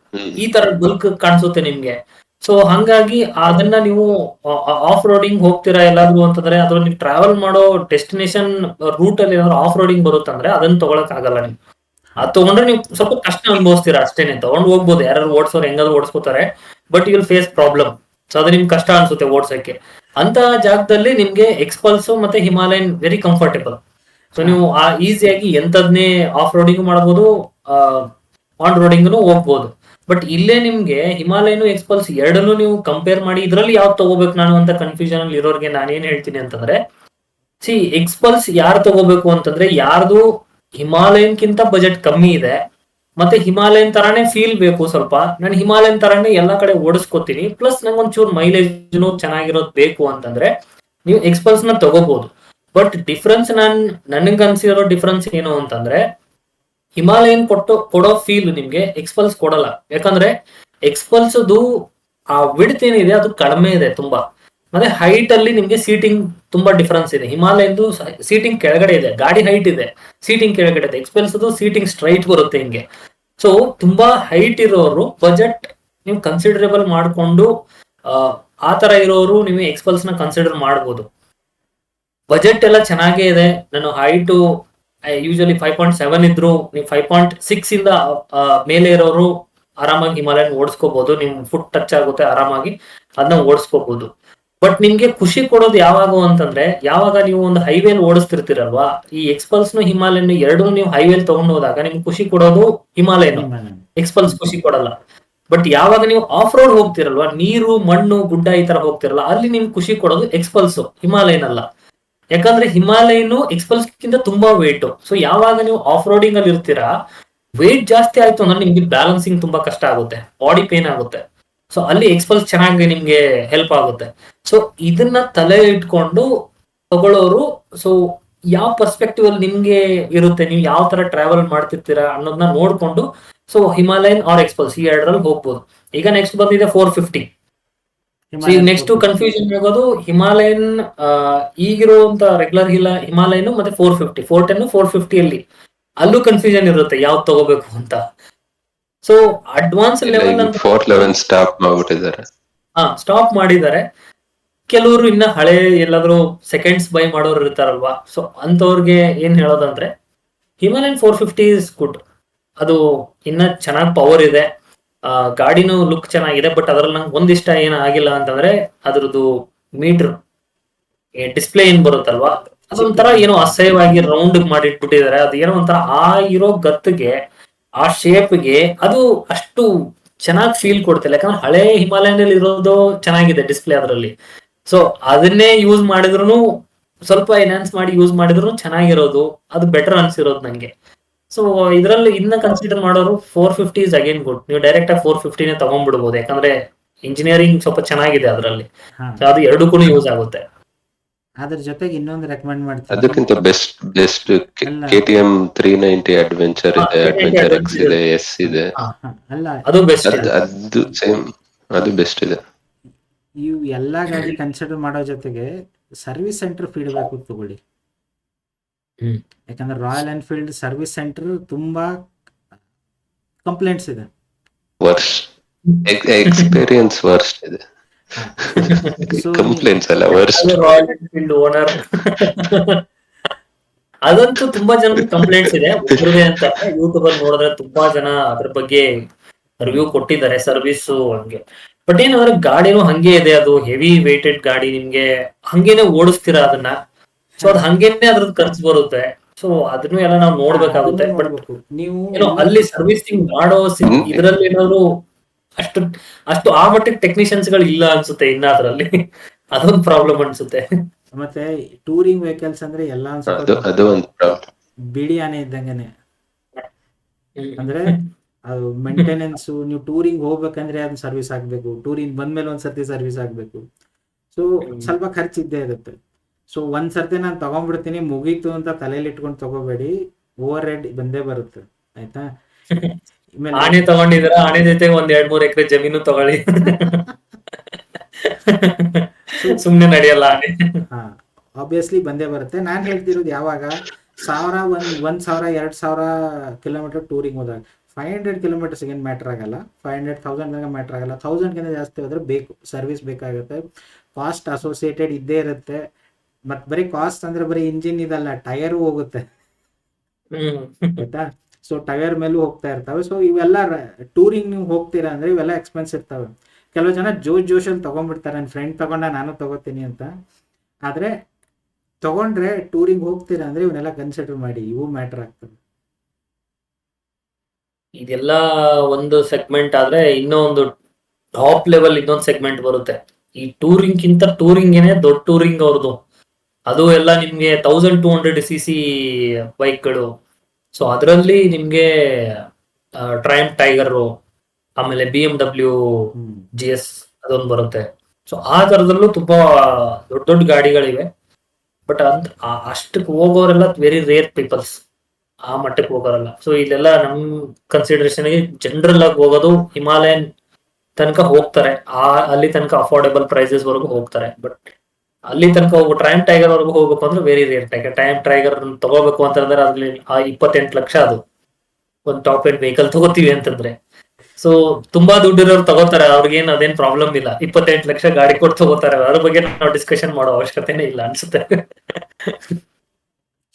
ಈ ತರ ಬಲ್ಕ್ ಕಾಣಿಸುತ್ತೆ ನಿಮ್ಗೆ. ಸೊ ಹಂಗಾಗಿ ಅದನ್ನ ನೀವು ಆಫ್ ರೋಡಿಂಗ್ ಹೋಗ್ತೀರಾ ಎಲ್ಲಾದ್ರೂ ಅಂತಂದ್ರೆ, ಅಥವಾ ನೀವು ಟ್ರಾವೆಲ್ ಮಾಡೋ ಡೆಸ್ಟಿನೇಷನ್ ರೂಟ್ ಅಲ್ಲಿ ಏನಾದ್ರು ಆಫ್ ರೋಡಿಂಗ್ ಬರುತ್ತಂದ್ರೆ ಅದನ್ನ ತಗೊಳಕ್ ಆಗಲ್ಲ ನೀವು. ಅದ್ ತಗೊಂಡ್ರೆ ನೀವು ಸ್ವಲ್ಪ ಕಷ್ಟ ಅನುಭವಿಸ್ತೀರಾ ಅಷ್ಟೇನೆ. ತಗೊಂಡ್ ಹೋಗ್ಬೋದು, ಯಾರು ಓಡಿಸೋರು ಹೆಂಗಾದ್ರು ಓಡಿಸ್ಕೋತಾರೆ, but you will face problem. So ಅದು ನಿಮ್ಗೆ ಕಷ್ಟ ಅನ್ಸುತ್ತೆ ಓಡ್ಸಕ್ಕೆ. ಅಂತ ಜಾಗದಲ್ಲಿ ನಿಮ್ಗೆ ಎಕ್ಸ್ಪಲ್ಸ್ ಮತ್ತೆ ಹಿಮಾಲಯನ್ ವೆರಿ ಕಂಫರ್ಟೇಬಲ್. ಸೊ ನೀವು ಈಸಿಯಾಗಿ ಎಂತದ್ನೇ ಆಫ್ ರೋಡಿಂಗ್ ಮಾಡಬಹುದು, ಆನ್ ರೋಡಿಂಗ್ನು ಹೋಗ್ಬೋದು. ಬಟ್ ಇಲ್ಲೇ ನಿಮ್ಗೆ ಹಿಮಾಲಯನ್ ಎಕ್ಸ್ಪಲ್ಸ್ ಎರಡನ್ನೂ ನೀವು ಕಂಪೇರ್ ಮಾಡಿ ಇದ್ರಲ್ಲಿ ಯಾವ್ದು ತಗೋಬೇಕು ನಾನು ಅಂತ ಕನ್ಫ್ಯೂಷನ್ ಅಲ್ಲಿ ಇರೋರ್ಗೆ ನಾನೇನ್ ಹೇಳ್ತೀನಿ ಅಂತಂದ್ರೆ, ಸಿ ಎಕ್ಸ್ಪಲ್ಸ್ ಯಾರು ತಗೋಬೇಕು ಅಂತಂದ್ರೆ ಯಾರ್ದು ಹಿಮಾಲಯನ್ ಕಿಂತ ಬಜೆಟ್ ಕಮ್ಮಿ ಇದೆ, ಮತ್ತೆ ಹಿಮಾಲಯನ್ ತರಾನೇ ಫೀಲ್ ಬೇಕು ಸ್ವಲ್ಪ, ನಾನು ಹಿಮಾಲಯನ್ ತರಾನೇ ಎಲ್ಲಾ ಕಡೆ ಓಡಿಸ್ಕೋತೀನಿ, ಪ್ಲಸ್ ನಂಗೆ ಒಂಚೂರು ಮೈಲೇಜ್ ಚೆನ್ನಾಗಿರೋದು ಬೇಕು ಅಂತಂದ್ರೆ ನೀವು ಎಕ್ಸ್ಪಲ್ಸ್ ನ ತಗೋಬಹುದು. ಬಟ್ ಡಿಫ್ರೆನ್ಸ್ ನನಗೆ ಅನ್ಸಿರೋ ಡಿಫ್ರೆನ್ಸ್ ಏನು ಅಂತಂದ್ರೆ, ಹಿಮಾಲಯನ್ ಕೊಡೋ ಫೀಲ್ ನಿಮ್ಗೆ ಎಕ್ಸ್ಪಲ್ಸ್ ಕೊಡಲ್ಲ. ಯಾಕಂದ್ರೆ ಎಕ್ಸ್ಪಲ್ಸ್ ಆ ವಿಡ್ತ್ ಏನಿದೆ ಅದು ಕಡಿಮೆ ಇದೆ ತುಂಬಾ, ಮತ್ತೆ ಹೈಟ್ ಅಲ್ಲಿ ನಿಮ್ಗೆ ಸೀಟಿಂಗ್ ತುಂಬಾ ಡಿಫರೆನ್ಸ್ ಇದೆ. ಹಿಮಾಲಯನ್ದು ಸೀಟಿಂಗ್ ಕೆಳಗಡೆ ಇದೆ, ಗಾಡಿ ಹೈಟ್ ಇದೆ, ಸೀಟಿಂಗ್ ಕೆಳಗಡೆ ಇದೆ. ಎಕ್ಸ್ಪಲ್ಸ್ ಸೀಟಿಂಗ್ ಸ್ಟ್ರೈಟ್ ಬರುತ್ತೆ ಹಿಂಗೆ. ಸೊ ತುಂಬಾ ಹೈಟ್ ಇರೋರು ಬಜೆಟ್ ನೀವು ಕನ್ಸಿಡರೇಬಲ್ ಮಾಡ್ಕೊಂಡು ಆ ತರ ಇರೋರು ನೀವು ಎಕ್ಸ್ಪಲ್ಸ್ ನ ಕನ್ಸಿಡರ್ ಮಾಡ್ಬೋದು. ಬಜೆಟ್ ಎಲ್ಲ ಚೆನ್ನಾಗೇ ಇದೆ. ನಾನು ಹೈಟು ಯೂಶಲಿ 5.7 ಇದ್ರು, ನೀವು 5.6 ಇಂದ ಮೇಲೆ ಇರೋರು ಆರಾಮಾಗಿ ಹಿಮಾಲಯನ್ ಓಡಿಸ್ಕೋಬಹುದು. ನಿಮ್ ಫುಟ್ ಟಚ್ ಆಗುತ್ತೆ ಆರಾಮಾಗಿ, ಅದನ್ನ ಓಡಿಸ್ಕೋಬಹುದು. ಬಟ್ ನಿಮ್ಗೆ ಖುಷಿ ಕೊಡೋದು ಯಾವಾಗ ಅಂತಂದ್ರೆ, ಯಾವಾಗ ನೀವು ಒಂದು ಹೈವೇಲ್ ಓಡಿಸ್ತಿರ್ತೀರಲ್ವಾ, ಈ ಎಕ್ಸ್ಪಲ್ಸ್ ಹಿಮಾಲಯನ್ ಎರಡು ನೀವು ಹೈವೇಲ್ ತಗೊಂಡು ಹೋದಾಗ ನಿಮ್ಗೆ ಖುಷಿ ಕೊಡೋದು ಹಿಮಾಲಯನ್, ಎಕ್ಸ್ಪಲ್ಸ್ ಖುಷಿ ಕೊಡಲ್ಲ. ಬಟ್ ಯಾವಾಗ ನೀವು ಆಫ್ ರೋಡ್ ಹೋಗ್ತಿರಲ್ವಾ, ನೀರು ಮಣ್ಣು ಗುಡ್ಡ ಈ ತರ ಹೋಗ್ತಿರಲ್ಲ, ಅಲ್ಲಿ ನಿಮ್ಗೆ ಖುಷಿ ಕೊಡೋದು ಎಕ್ಸ್ಪಲ್ಸ್, ಹಿಮಾಲಯನ್ ಅಲ್ಲ. ಯಾಕಂದ್ರೆ ಹಿಮಾಲಯನ್ ಎಕ್ಸ್ಪಲ್ಸ್ ಗಿಂತ ತುಂಬಾ ವೇಟ್. ಸೊ ಯಾವಾಗ ನೀವು ಆಫ್ ರೋಡಿಂಗ್ ಅಲ್ಲಿ ಇರ್ತೀರಾ, ವೇಟ್ ಜಾಸ್ತಿ ಆಯ್ತು ಅಂದ್ರೆ ನಿಮ್ಗೆ ಬ್ಯಾಲೆನ್ಸಿಂಗ್ ತುಂಬಾ ಕಷ್ಟ ಆಗುತ್ತೆ, ಬಾಡಿ ಪೇನ್ ಆಗುತ್ತೆ. ಸೊ ಅಲ್ಲಿ ಎಕ್ಸ್ಪಲ್ಸ್ ಚೆನ್ನಾಗಿ ನಿಮ್ಗೆ ಹೆಲ್ಪ್ ಆಗುತ್ತೆ. ಸೊ ಇದನ್ನ ತಲೆ ಇಟ್ಕೊಂಡು ತಗೊಳ್ಳೋರು, ಸೊ ಯಾವ ಪರ್ಸ್ಪೆಕ್ಟಿವ್ ಅಲ್ಲಿ ನಿಮ್ಗೆ ಇರುತ್ತೆ, ನೀವು ಯಾವ ತರ ಟ್ರಾವೆಲ್ ಮಾಡ್ತಿರ್ತೀರಾ ಅನ್ನೋದನ್ನ ನೋಡ್ಕೊಂಡು ಸೊ ಹಿಮಾಲಯನ್ ಆರ್ ಎಕ್ಸ್ಪಲ್ಸ್ ಈ ಎರಡರಲ್ಲಿ ಹೋಗ್ಬೋದು. ಈಗ ನೆಕ್ಸ್ಟ್ ಬಂದಿದೆ 450. ನೆಕ್ಸ್ಟ್ ಕನ್ಫ್ಯೂಷನ್ ಆಗೋದು ಹಿಮಾಲಯನ್ ಈಗಿರುವಂತ ರೆಗ್ಯುಲರ್ ಹಿಮಾಲಯನ್ ಮತ್ತೆ 450, 410, 450 ಅಲ್ಲಿ ಅಲ್ಲೂ ಕನ್ಫ್ಯೂಷನ್ ಇರುತ್ತೆ ಯಾವ್ದು ತಗೋಬೇಕು ಅಂತ. ಸೊ ಅಡ್ವಾನ್ಸ್ ಲೆವೆಲ್ ಅಂತ 411 ಸ್ಟಾಪ್ ಮಾಡ್ಬಿಟ್ಟಿದ್ದಾರೆ. ಸ್ಟಾಪ್ ಮಾಡಿದ್ದಾರೆ. ಕೆಲವರು ಇನ್ನ ಹಳೆ ಎಲ್ಲಾದ್ರೂ ಸೆಕೆಂಡ್ಸ್ ಬೈ ಮಾಡೋರು ಇರ್ತಾರಲ್ವಾ, ಸೊ ಅಂತವ್ರಿಗೆ ಏನ್ ಹೇಳೋದಂದ್ರೆ ಹಿಮಾಲಯನ್ 450 ಇಸ್ ಗುಡ್. ಅದು ಇನ್ನ ಚೆನ್ನಾಗಿ ಪವರ್ ಇದೆ, ಗಾಡಿನೂ ಲುಕ್ ಚೆನ್ನಾಗಿದೆ. ಬಟ್ ಅದ್ರಲ್ಲಿ ನಂಗೆ ಒಂದಿಷ್ಟ ಏನ ಆಗಿಲ್ಲ ಅಂತಂದ್ರೆ ಅದ್ರದ್ದು ಮೀಟರ್ ಡಿಸ್ಪ್ಲೇ ಏನ್ ಬರುತ್ತಲ್ವಾ, ಅದೊಂಥರ ಏನೋ ಅಸಹ್ಯವಾಗಿ ರೌಂಡ್ ಮಾಡಿಟ್ಬಿಟ್ಟಿದ್ದಾರೆ. ಅದು ಏನೋ ಒಂಥರ ಆ ಇರೋ ಗತ್ತಿಗೆ, ಆ ಶೇಪ್ಗೆ ಅದು ಅಷ್ಟು ಚೆನ್ನಾಗಿ ಫೀಲ್ ಕೊಡ್ತಿಲ್ಲ. ಯಾಕಂದ್ರೆ ಹಳೆ ಹಿಮಾಲಯನಲ್ಲಿ ಇರೋದು ಚೆನ್ನಾಗಿದೆ ಡಿಸ್ಪ್ಲೇ ಅದರಲ್ಲಿ. ಸೊ ಅದನ್ನೇ ಯೂಸ್ ಮಾಡಿದ್ರು, ಸ್ವಲ್ಪ ಎನ್ಹಾನ್ಸ್ ಮಾಡಿ ಯೂಸ್ ಮಾಡಿದ್ರು ಚೆನ್ನಾಗಿರೋದು, ಅದು ಬೆಟರ್ ಅನ್ಸಿರೋದು ನಂಗೆ. ಸೊ ಇದ್ರಲ್ಲಿ ಇನ್ನ ಕನ್ಸಿಡರ್ ಮಾಡೋರು 450 ಇಸ್ ಅಗೇನ್ ಗುಡ್. ನೀವು ಡೈರೆಕ್ಟ್ ಆಗಿ 450ನೇ ತಗೊಂಡ್ಬಿಡ್ಬೋದು, ಯಾಕಂದ್ರೆ ಇಂಜಿನಿಯರಿಂಗ್ ಸ್ವಲ್ಪ ಚೆನ್ನಾಗಿದೆ ಅದರಲ್ಲಿ. ಹಾ, ಸೊ ಅದು ಎರಡಕ್ಕೂ ಯೂಸ್ ಆಗುತ್ತೆ. ಅದ್ರ ಜೊತೆಗೆ ಇನ್ನೊಂದು ರೆಕಮೆಂಡ್ ಮಾಡ್ತೀನಿ. ಅದಕ್ಕಿಂತ ಬೆಸ್ಟ್ ಅಲ್ಲ KTM 390 ಅಡ್ವೆಂಚರ್ ಇದೆ, KTM ಅಡ್ವೆಂಚರ್ ಎಕ್ಸ್ Adventure ಇದೆ, ಇದೆ. ಎಸ್ ಇದೆ. ಹಾ, ಅಲ್ಲ, ಅದು ಬೆಸ್ಟ್ ಅದ್ ಇದೆ. ಅದು ಸೇಮ್, ಅದು ಬೆಸ್ಟ್ ಇದೆ. ಇವು ಎಲ್ಲ ಗಾಡಿ ಕನ್ಸಿಡರ್ ಮಾಡೋ ಜೊತೆಗೆ ಸರ್ವಿಸ್ ಸೆಂಟರ್ ಫೀಡ್ಬ್ಯಾಕ್ ತಗೊಳ್ಳಿ. ಹ್ಮ್. ಯಾಕಂದ್ರೆ ರಾಯಲ್ ಎನ್ಫೀಲ್ಡ್ ಸರ್ವಿಸ್ ಸೆಂಟರ್ ತುಂಬಾ ಕಂಪ್ಲೇಂಟ್ಸ್ ಇದೆ. ವರ್ಸ್ಟ್ ಎಕ್ಸ್ಪೀರಿಯನ್ಸ್ ವರ್ಸ್ಟ್ ಇದೆ. ಸೊ ಕಂಪ್ಲೇಂಟ್ಸ್ ಅಲ್ಲ, ವರ್ಸ್ಟ್. ಅದು ರಾಯಲ್ ಎನ್ಫೀಲ್ಡ್ ಓನರ್ ಅದಂತೂ ತುಂಬಾ ಜನ ಕಂಪ್ಲೇಂಟ್ಸ್ ಇದೆ. ಒಬ್ಬರದೇ ಅಂತ ಯೂಟ್ಯೂಬ್ ಅಲ್ಲಿ ನೋಡಿದ್ರೆ ತುಂಬಾ ಜನ ಅದ್ರ ಬಗ್ಗೆ ರಿವ್ಯೂ ಕೊಟ್ಟಿದ್ದಾರೆ, ಸರ್ವಿಸ್ ಹಂಗೆ. ಬಟ್ ಏನಂದ್ರೆ ಗಾಡಿನೂ ಹಂಗೆ ಇದೆ, ಅದು ಹೆವಿ ವೇಟೆಡ್ ಗಾಡಿ, ನಿಮ್ಗೆ ಹಂಗೇನೆ ಓಡಿಸ್ತೀರಾ ಅದನ್ನ. ಸೊ ಅದು ಹಂಗೇನೆ ಅದ್ರದ್ದು ಖರ್ಚು ಬರುತ್ತೆ. ಸೊ ಅದನ್ನು ಎಲ್ಲ ನಾವು ನೋಡ್ಬೇಕಾಗುತ್ತೆ. ಬಟ್ ನೋಡ್ಬೇಕು ನೀವು. ಏನೋ ಅಲ್ಲಿ ಸರ್ವಿಸಿಂಗ್ ಮಾಡೋ ಇದ್ರಲ್ಲಿ ಏನಾದ್ರು ಅಷ್ಟು ಅಷ್ಟು ಆ ಮಟ್ಟಿಗೆ ಟೆಕ್ನಿಷಿಯನ್ಸ್ ಗಳು ಇಲ್ಲ ಅನ್ಸುತ್ತೆ ಇನ್ನ ಅದ್ರಲ್ಲಿ. ಅದೊಂದು ಪ್ರಾಬ್ಲಮ್ ಅನ್ಸುತ್ತೆ. ಮತ್ತೆ ಟೂರಿಂಗ್ ವೆಹಿಕಲ್ಸ್ ಅಂದ್ರೆ ಎಲ್ಲ ಅದು ಒಂದು ಪ್ರಾಬ್ಲಮ್. ಬಿಡಿ ಆನೆ ಇದ್ದಂಗೆನೆ. ಅಂದ್ರೆ ಅದು ಮೇಂಟೆನೆನ್ಸ್, ನೀವು ಟೂರಿಂಗ್ ಹೋಗ್ಬೇಕಂದ್ರೆ ಅದನ್ನ ಸರ್ವಿಸ್ ಆಗ್ಬೇಕು, ಟೂರಿಂಗ್ ಬಂದ್ಮೇಲೆ ಒಂದ್ಸರ್ತಿ ಸರ್ವಿಸ್ ಆಗ್ಬೇಕು. ಸೊ ಸ್ವಲ್ಪ ಖರ್ಚಿದ್ದೇ ಇರುತ್ತೆ. ಸೊ ಒಂದ್ಸರ್ತಿ ನಾನು ತಗೊಂಡ್ಬಿಡ್ತೀನಿ ಮುಗೀತು ಅಂತ ತಲೆಯಲ್ಲಿ ಇಟ್ಕೊಂಡು ತಗೋಬೇಡಿ, ಓವರ್ ಹೆಡ್ ಬಂದೇ ಬರುತ್ತೆ, ಆಯ್ತಾ. ಆನೆ ತಗೊಂಡಿದ್ದೀರಾ, ಆನೆ ಜೊತೆಗೆ ಒಂದ್ 2-3 ಎಕರೆ ಜಮೀನು ತಗೊಳ್ಳಿ. ಸುಮ್ನೆ ನಡೆಯಲ್ಲ ಆನೆ. ಹಾ, ಆಬ್ವಿಯಸ್ಲಿ ಬಂದೇ ಬರುತ್ತೆ. ನಾನು ಹೇಳ್ತಿರೋದು ಯಾವಾಗ 1,000, 2,000 ಕಿಲೋಮೀಟರ್ ಟೂರಿಂಗ್ ಹೋದಾಗ 500 ಕಿಲೋಮೀಟರ್ಸ್ ಏನು ಮ್ಯಾಟರ್ ಆಗಲ್ಲ, 500,000 ಮ್ಯಾಟರ್ ಆಗಲ್ಲ. 1000ಗಿಂತ ಜಾಸ್ತಿ ಹೋದ್ರೆ ಬೇಕು, ಸರ್ವಿಸ್ ಬೇಕಾಗುತ್ತೆ, ಕಾಸ್ಟ್ ಅಸೋಸಿಯೇಟೆಡ್ ಇದ್ದೇ ಇರುತ್ತೆ. ಮತ್ತೆ ಬರೀ ಕಾಸ್ಟ್ ಅಂದ್ರೆ ಬರೀ ಇಂಜಿನ್ ಇದಲ್ಲ, ಟೈರು ಹೋಗುತ್ತೆ, ಆಯ್ತಾ. ಸೊ ಟೈರ್ ಮೇಲೂ ಹೋಗ್ತಾ ಇರ್ತವೆ. ಸೊ ಇವೆಲ್ಲ ಟೂರಿಂಗ್ ನೀವು ಹೋಗ್ತೀರಾ ಅಂದ್ರೆ ಇವೆಲ್ಲ ಎಕ್ಸ್ಪೆನ್ಸ್ ಇರ್ತವೆ. ಕೆಲವು ಜನ ಜೋಶಲ್ಲಿ ತಗೊಂಡ್ಬಿಡ್ತಾರೆ, ನನ್ನ ಫ್ರೆಂಡ್ ತಗೊಂಡ ನಾನು ತಗೋತೀನಿ ಅಂತ. ಆದ್ರೆ ತಗೊಂಡ್ರೆ ಟೂರಿಂಗ್ ಹೋಗ್ತೀರಾ ಅಂದ್ರೆ ಇವನ್ನೆಲ್ಲ ಕನ್ಸಿಡರ್ ಮಾಡಿ, ಇವು ಮ್ಯಾಟರ್ ಆಗ್ತವೆ. ಇದೆಲ್ಲ ಒಂದು ಸೆಗ್ಮೆಂಟ್ ಆದ್ರೆ, ಇನ್ನೊಂದು ಟಾಪ್ ಲೆವೆಲ್ ಇನ್ನೊಂದು ಸೆಗ್ಮೆಂಟ್ ಬರುತ್ತೆ. ಈ ಟೂರಿಂಗ್ ಗಿಂತ ಟೂರಿಂಗ್ ಏನೇ ದೊಡ್ಡ ಟೂರಿಂಗ್ ಅವ್ರದ್ದು, ಅದು ಎಲ್ಲ ನಿಮ್ಗೆ 1200cc ಬೈಕ್ಗಳು. ಸೊ ಅದರಲ್ಲಿ ನಿಮ್ಗೆ ಟ್ರಯಂಫ್ ಟೈಗರ್, ಆಮೇಲೆ BMW GS ಅದೊಂದು ಬರುತ್ತೆ. ಸೊ ಆ ತರದಲ್ಲೂ ತುಂಬಾ ದೊಡ್ಡ ದೊಡ್ಡ ಗಾಡಿಗಳಿವೆ. ಬಟ್ ಅಷ್ಟಕ್ಕೆ ಹೋಗೋರೆಲ್ಲ ವೆರಿ ರೇರ್ ಪೀಪಲ್ಸ್, ಆ ಮಟ್ಟಕ್ಕೆ ಹೋಗೋರಲ್ಲ. ಸೊ ಇಲ್ಲೆಲ್ಲ ನಮ್ ಕನ್ಸಿಡರೇಷನ್ ಜನರಲ್ ಆಗಿ ಹೋಗೋದು ಹಿಮಾಲಯನ್ ತನಕ ಹೋಗ್ತಾರೆ, ಅಲ್ಲಿ ತನಕ ಅಫೋರ್ಡೆಬಲ್ ಪ್ರೈಸಸ್ ವರೆಗೂ ಹೋಗ್ತಾರೆ. ಬಟ್ ಅಲ್ಲಿ ತನಕ ಹೋಗೋ ಟ್ರಯಂಫ್ ಟೈಗರ್ ವರೆಗೂ ಹೋಗ್ಬೇಕು ಅಂದ್ರೆ ವೆರಿ ರೇರ್. ಟ್ರಯಂಫ್ ಟೈಗರ್ ತಗೋಬೇಕು ಅಂತಂದ್ರೆ ಅದ್ರಲ್ಲಿ 28 ಲಕ್ಷ ಅದು ಒಂದು ಟಾಪ್ ಎಂಡ್ ವೆಹಿಕಲ್ ತಗೋತೀವಿ ಅಂತಂದ್ರೆ. ಸೊ ತುಂಬಾ ದುಡ್ಡಿರೋರು ತಗೋತಾರೆ, ಅವ್ರಿಗೇನ್ ಅದೇನ್ ಪ್ರಾಬ್ಲಮ್ ಇಲ್ಲ. 28 ಲಕ್ಷ ಗಾಡಿ ಕೊಟ್ಟು ತಗೋತಾರೆ, ಅದ್ರ ಬಗ್ಗೆ ನಾವು ಡಿಸ್ಕಷನ್ ಮಾಡೋ ಅವಶ್ಯಕತೆನೇ ಇಲ್ಲ ಅನ್ಸುತ್ತೆ.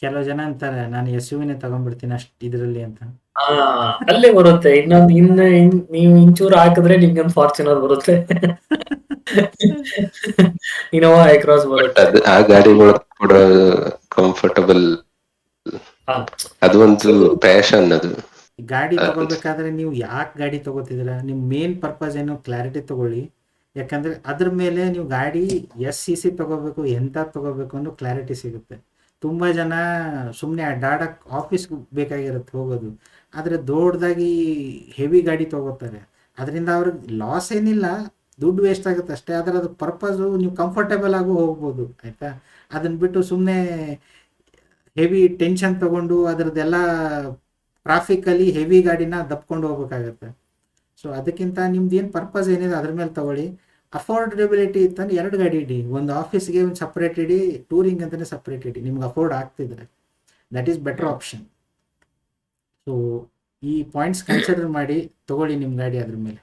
ಕೆಲವು ಜನ ಅಂತಾರೆ ನಾನು SUV ತಗೊಂಡ್ಬಿಡ್ತೀನಿ ಅಷ್ಟ್ ಇದ್ರಲ್ಲಿ ಅಂತ. ಅಲ್ಲೇ ಬರುತ್ತೆ ನೀವು ಇಂಚೂರು ಹಾಕಿದ್ರೆ ನಿಮ್ಗೆ ಒಂದು ಫಾರ್ಚುನರ್ ಬರುತ್ತೆ, ಇನೋವಾ ಐಕ್ರಾಸ್ ಬರುತ್ತೆ. ಆ ಗಾಡಿಗಳು ಕೂಡ ಕಂಫರ್ಟಬಲ್, ಅದು ಒಂದು ಪ್ಯಾಷನ್. ಅದು ಗಾಡಿ ತಗೋಬೇಕಾದ್ರೆ ನೀವು ಯಾಕೆ ಗಾಡಿ ತಗೋತಿದ್ದೀರಾ, ನಿಮ್ ಮೇನ್ ಪರ್ಪಸ್ ಏನು, ಕ್ಲಾರಿಟಿ ತಗೊಳ್ಳಿ. ಯಾಕಂದ್ರೆ ಅದ್ರ ಮೇಲೆ ನೀವು ಗಾಡಿ SCC ತಗೋಬೇಕು, ಎಂತ ತಗೋಬೇಕು ಅನ್ನೋ ಕ್ಲಾರಿಟಿ ಸಿಗುತ್ತೆ. ತುಂಬಾ ಜನ ಸುಮ್ಮನೆ ಅಡ್ಡಾಡಕ್ ಆಫೀಸ್ಗೆ ಬೇಕಾಗಿರುತ್ತೆ ಹೋಗೋದು, ಆದ್ರೆ ದೊಡ್ಡದಾಗಿ ಹೆವಿ ಗಾಡಿ ತಗೋತಾರೆ. ಅದರಿಂದ ಅವ್ರಿಗೆ ಲಾಸ್ ಏನಿಲ್ಲ, ದುಡ್ಡು ವೇಸ್ಟ್ ಆಗುತ್ತೆ ಅಷ್ಟೇ. ಆದ್ರೆ ಅದು ಪರ್ಪಸ್ ನೀವು ಕಂಫರ್ಟೇಬಲ್ ಆಗು ಹೋಗ್ಬೋದು, ಆಯ್ತಾ. ಅದನ್ನ ಬಿಟ್ಟು ಸುಮ್ಮನೆ ಹೆವಿ ಟೆನ್ಷನ್ ತಗೊಂಡು ಅದರದ್ದೆಲ್ಲ ಟ್ರಾಫಿಕಲ್ಲಿ ಹೆವಿ ಗಾಡಿನ ದಬ್ಕೊಂಡು ಹೋಗ್ಬೇಕಾಗತ್ತೆ. ಸೊ ಅದಕ್ಕಿಂತ ನಿಮ್ದು ಏನು ಪರ್ಪಸ್ ಏನಿದೆ ಅದ್ರ ಮೇಲೆ ತಗೊಳ್ಳಿ. ಅಫೋರ್ಡೆಬಿಲಿಟಿ ಇತ್ತಂದ್ರೆ 2 ಗಾಡಿ ಇಡಿ, ಒಂದು ಆಫೀಸ್ಗೆ ಒಂದು ಸಪ್ರೇಟ್ ಇಡಿ, ಟೂರಿಂಗ್ ಅಂತಲೇ ಸಪ್ರೇಟ್ ಇಡಿ, ನಿಮ್ಗೆ ಅಫೋರ್ಡ್ ಆಗ್ತಿದ್ರೆ that is better option. So ಈ ಪಾಯಿಂಟ್ಸ್ ಕನ್ಸಿಡರ್ ಮಾಡಿ ತಗೊಳ್ಳಿ ನಿಮ್ಮ ಗಾಡಿ ಅದ್ರ ಮೇಲೆ.